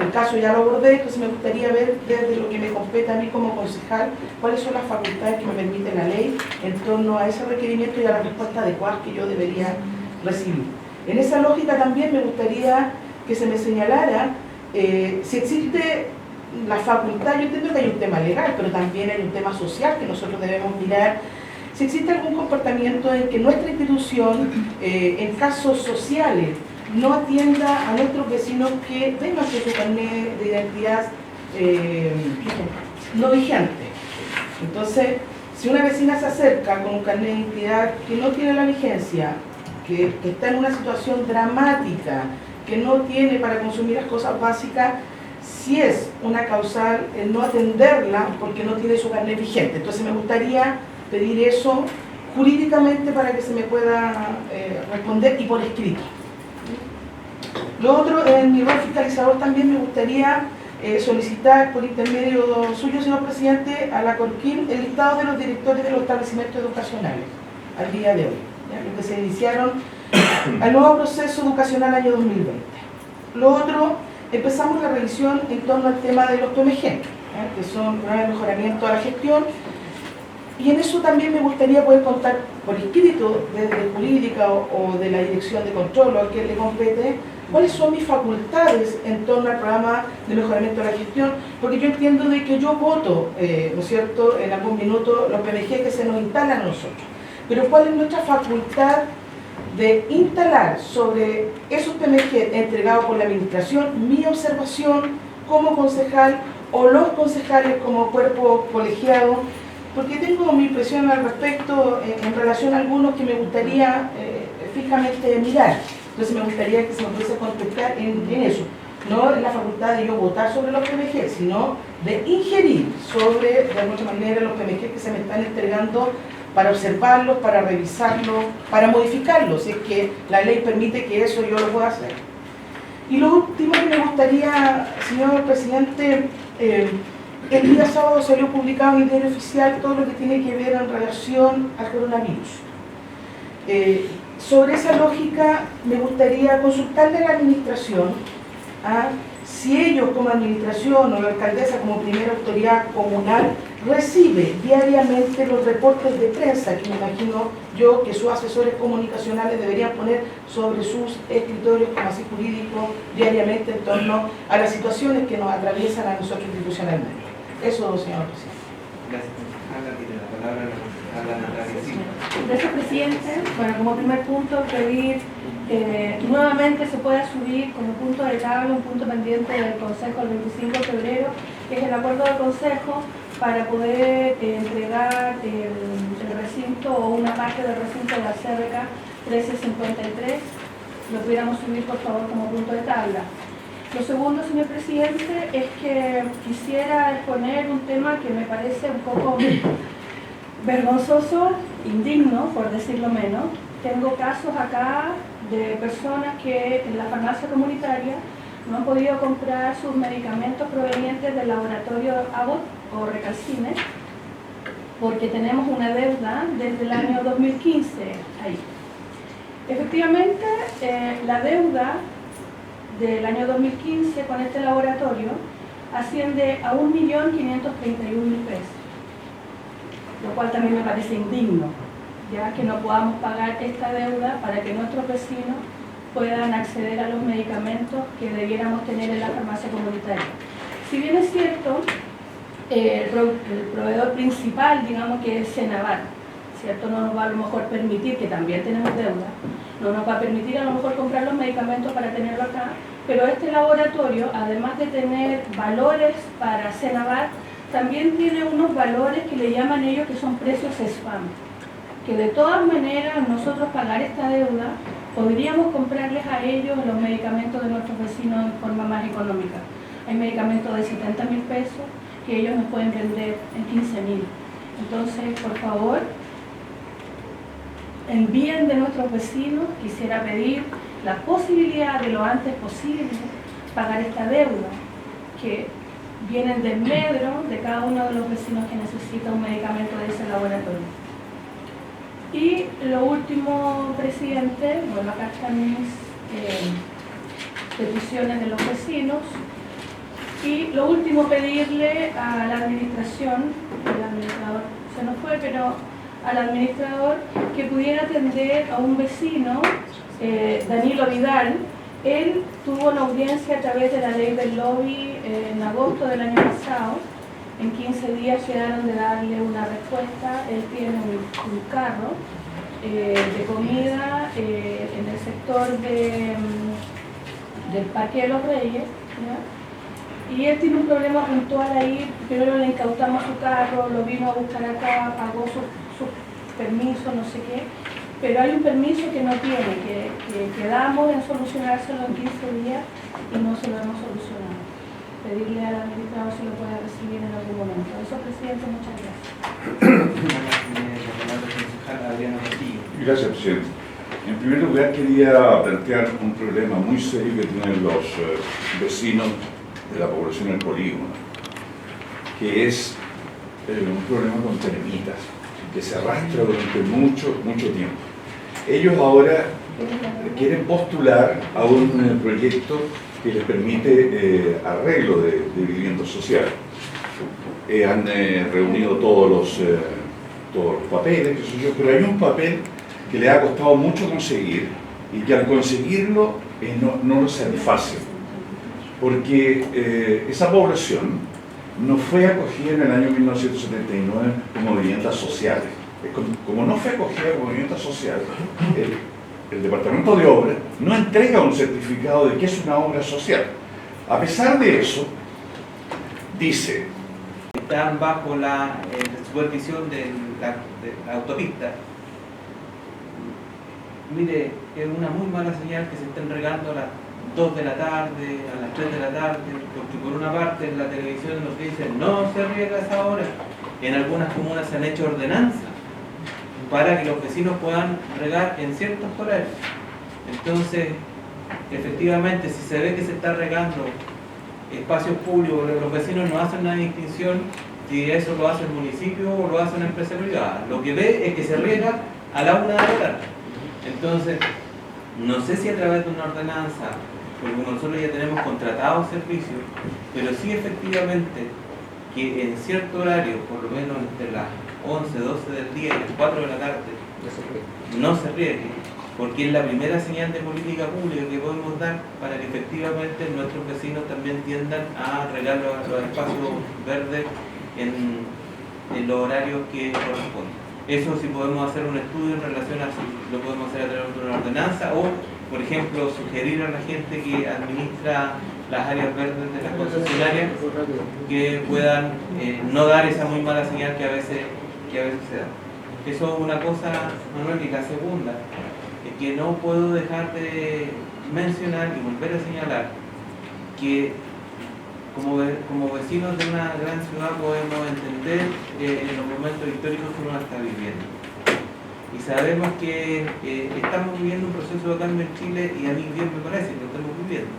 el caso ya lo abordé, entonces me gustaría ver desde lo que me compete a mí como concejal, cuáles son las facultades que me permite la ley en torno a ese requerimiento y a la respuesta adecuada que yo debería recibir. En esa lógica también me gustaría que se me señalara si existe la facultad. Yo entiendo que hay un tema legal, pero también hay un tema social que nosotros debemos mirar. Si existe algún comportamiento en que nuestra institución, en casos sociales, no atienda a nuestros vecinos que vengan con su carnet de identidad no vigente. Entonces, si una vecina se acerca con un carnet de identidad que no tiene la vigencia, que está en una situación dramática, que no tiene para consumir las cosas básicas, si es una causal el no atenderla porque no tiene su carnet vigente. Entonces me gustaría pedir eso jurídicamente para que se me pueda responder y por escrito. Lo otro, en mi rol fiscalizador también me gustaría solicitar por intermedio suyo, señor presidente, a la Corquim el listado de los directores de los establecimientos educacionales al día de hoy, los que se iniciaron al nuevo proceso educacional año 2020. Lo otro, empezamos la revisión en torno al tema de los PMG, que son programas de mejoramiento a la gestión, y en eso también me gustaría poder contar por escrito desde jurídica o de la dirección de control o a quien le compete, cuáles son mis facultades en torno al programa de mejoramiento de la gestión, porque yo entiendo de que yo voto, ¿no es cierto?, en algún minuto los PMG que se nos instalan a nosotros, pero cuál es nuestra facultad de instalar sobre esos PMG entregados por la administración mi observación como concejal o los concejales como cuerpo colegiado, porque tengo mi impresión al respecto en relación a algunos que me gustaría fijamente mirar. Entonces me gustaría que se me pudiese contestar en eso. No en la facultad de yo votar sobre los PMG, sino de ingerir sobre, de alguna manera, los PMG que se me están entregando para observarlos, para revisarlos, para modificarlos, si es que la ley permite que eso yo lo pueda hacer. Y lo último que me gustaría, señor presidente, el día sábado salió publicado en el diario oficial todo lo que tiene que ver en relación al coronavirus. Sobre esa lógica me gustaría consultarle a la administración si ellos como administración o la alcaldesa como primera autoridad comunal recibe diariamente los reportes de prensa que me imagino yo que sus asesores comunicacionales deberían poner sobre sus escritorios como así jurídicos diariamente en torno a las situaciones que nos atraviesan a nosotros institucionalmente. Eso, señor presidente. Gracias. Tiene la palabra a la Natalia Silva. Gracias, presidente. Bueno, como primer punto, pedir nuevamente se pueda subir como punto de tabla un punto pendiente del Consejo el 25 de febrero, que es el acuerdo del Consejo para poder entregar el recinto o una parte del recinto de la CRK 1353. Lo pudiéramos subir, por favor, como punto de tabla. Lo segundo, señor presidente, es que quisiera exponer un tema que me parece un poco vergonzoso, indigno, por decirlo menos. Tengo casos acá de personas que en la farmacia comunitaria no han podido comprar sus medicamentos provenientes del laboratorio Abbott o Recalcine porque tenemos una deuda desde el año 2015 ahí. Efectivamente, la deuda del año 2015 con este laboratorio asciende a 1.531.000 pesos, lo cual también me parece indigno, ya que no podamos pagar esta deuda para que nuestros vecinos puedan acceder a los medicamentos que debiéramos tener en la farmacia comunitaria. Si bien es cierto, el proveedor principal, digamos que es Senavar, ¿cierto? No nos va a lo mejor permitir, que también tenemos deuda, no nos va a permitir a lo mejor comprar los medicamentos para tenerlo acá, pero este laboratorio, además de tener valores para Senavar, también tiene unos valores que le llaman ellos que son precios spam, que de todas maneras nosotros pagar esta deuda podríamos comprarles a ellos los medicamentos de nuestros vecinos en forma más económica. Hay medicamentos de 70.000 pesos que ellos nos pueden vender en 15.000. Entonces, por favor, en bien de nuestros vecinos, quisiera pedir la posibilidad de lo antes posible pagar esta deuda, que viene del medro de cada uno de los vecinos que necesita un medicamento de ese laboratorio. Y lo último, presidente, bueno, acá están mis peticiones de los vecinos. Y lo último, pedirle a la administración, el administrador se nos fue, pero al administrador que pudiera atender a un vecino, Danilo Vidal. Él tuvo una audiencia a través de la ley del lobby en agosto del año pasado. En 15 días quedaron de darle una respuesta. Él tiene un carro de comida en el sector del Parque de los Reyes, ¿ya? Y él tiene un problema puntual ahí. Primero le incautamos su carro, lo vino a buscar acá, pagó su permiso, no sé qué, pero hay un permiso que no tiene, que quedamos en solucionárselo en 15 días y no se lo hemos solucionado. Pedirle al administrador si lo puede recibir en algún momento. Eso, presidente, muchas gracias. Gracias, presidente. En primer lugar, quería plantear un problema muy serio que tienen los vecinos de la población del polígono, que es un problema con termitas, que se arrastra durante mucho tiempo. Ellos ahora quieren postular a un proyecto que les permite arreglo de vivienda social. Han reunido todos los papeles, qué sé yo, pero hay un papel que le ha costado mucho conseguir y que al conseguirlo no lo satisface, porque esa población no fue acogida en el año 1979 como viviendas sociales. Como no fue acogida como vivienda social, el Departamento de Obras no entrega un certificado de que es una obra social. A pesar de eso, dice... Están bajo la supervisión de la autopista. Mire, es una muy mala señal que se estén regando a las 2 de la tarde, a las 3 de la tarde, porque por una parte en la televisión nos dicen no se riega a esa hora. En algunas comunas se han hecho ordenanzas para que los vecinos puedan regar en ciertos horarios. Entonces, efectivamente, si se ve que se está regando espacios públicos, los vecinos no hacen una distinción si eso lo hace el municipio o lo hace una empresa privada. Lo que ve es que se riega a la 1 de la tarde. Entonces, no sé si a través de una ordenanza, porque nosotros ya tenemos contratados servicios, pero sí efectivamente que en cierto horario, por lo menos entre las 11, 12 del día y las 4 de la tarde, no se riegue, porque es la primera señal de política pública que podemos dar para que efectivamente nuestros vecinos también tiendan a regar los espacios verdes en los horarios que corresponden. Eso sí podemos hacer un estudio en relación a si lo podemos hacer a través de una ordenanza o, por ejemplo, sugerir a la gente que administra las áreas verdes de las concesionarias que puedan no dar esa muy mala señal que a veces se da. Eso es una cosa, Manuel, y la segunda es que no puedo dejar de mencionar y volver a señalar que como vecinos de una gran ciudad podemos entender los momentos históricos que uno está viviendo. Y sabemos que estamos viviendo un proceso de cambio en Chile y a mí bien me parece que lo estamos viviendo.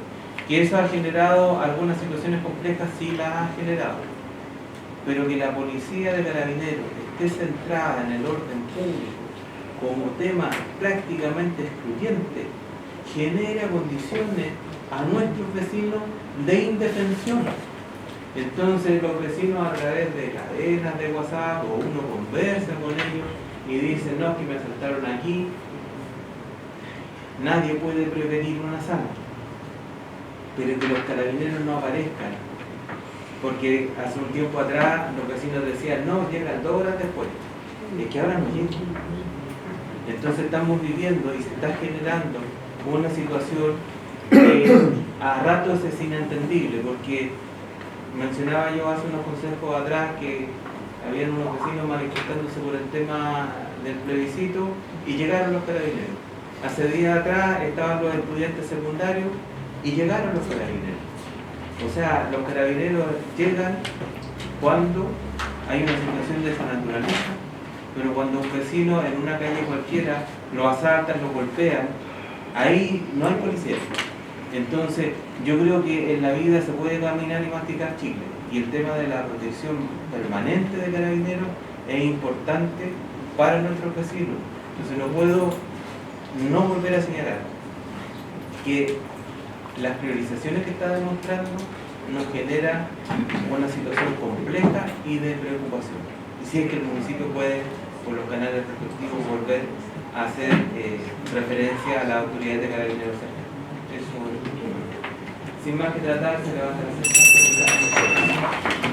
Que eso ha generado algunas situaciones complejas, sí las ha generado. Pero que la policía de Carabineros esté centrada en el orden público como tema prácticamente excluyente, genera condiciones a nuestros vecinos de indefensión. Entonces los vecinos a través de cadenas de WhatsApp o uno conversa con ellos y dicen no, que me asaltaron aquí. Nadie puede prevenir un asalto, pero que los carabineros no aparezcan, porque hace un tiempo atrás los vecinos decían no, llegan 2 horas después, es que ahora no llegan. Entonces estamos viviendo y se está generando una situación a ratos es inentendible, porque mencionaba yo hace unos consejos atrás que habían unos vecinos manifestándose por el tema del plebiscito y llegaron los carabineros. Hace días atrás estaban los estudiantes secundarios y llegaron los carabineros. O sea, los carabineros llegan cuando hay una situación de esa naturaleza, pero cuando un vecino en una calle cualquiera lo asaltan, lo golpean, ahí no hay policía. Entonces, yo creo que en la vida se puede caminar y masticar chicle, y el tema de la protección permanente de carabineros es importante para nuestros vecinos. Entonces, no puedo no volver a señalar que las priorizaciones que está demostrando nos generan una situación compleja y de preocupación. Y si es que el municipio puede, por los canales respectivos, volver a hacer referencia a la autoridad de carabineros. Eso, sin más que tratar, se levanta la sesión.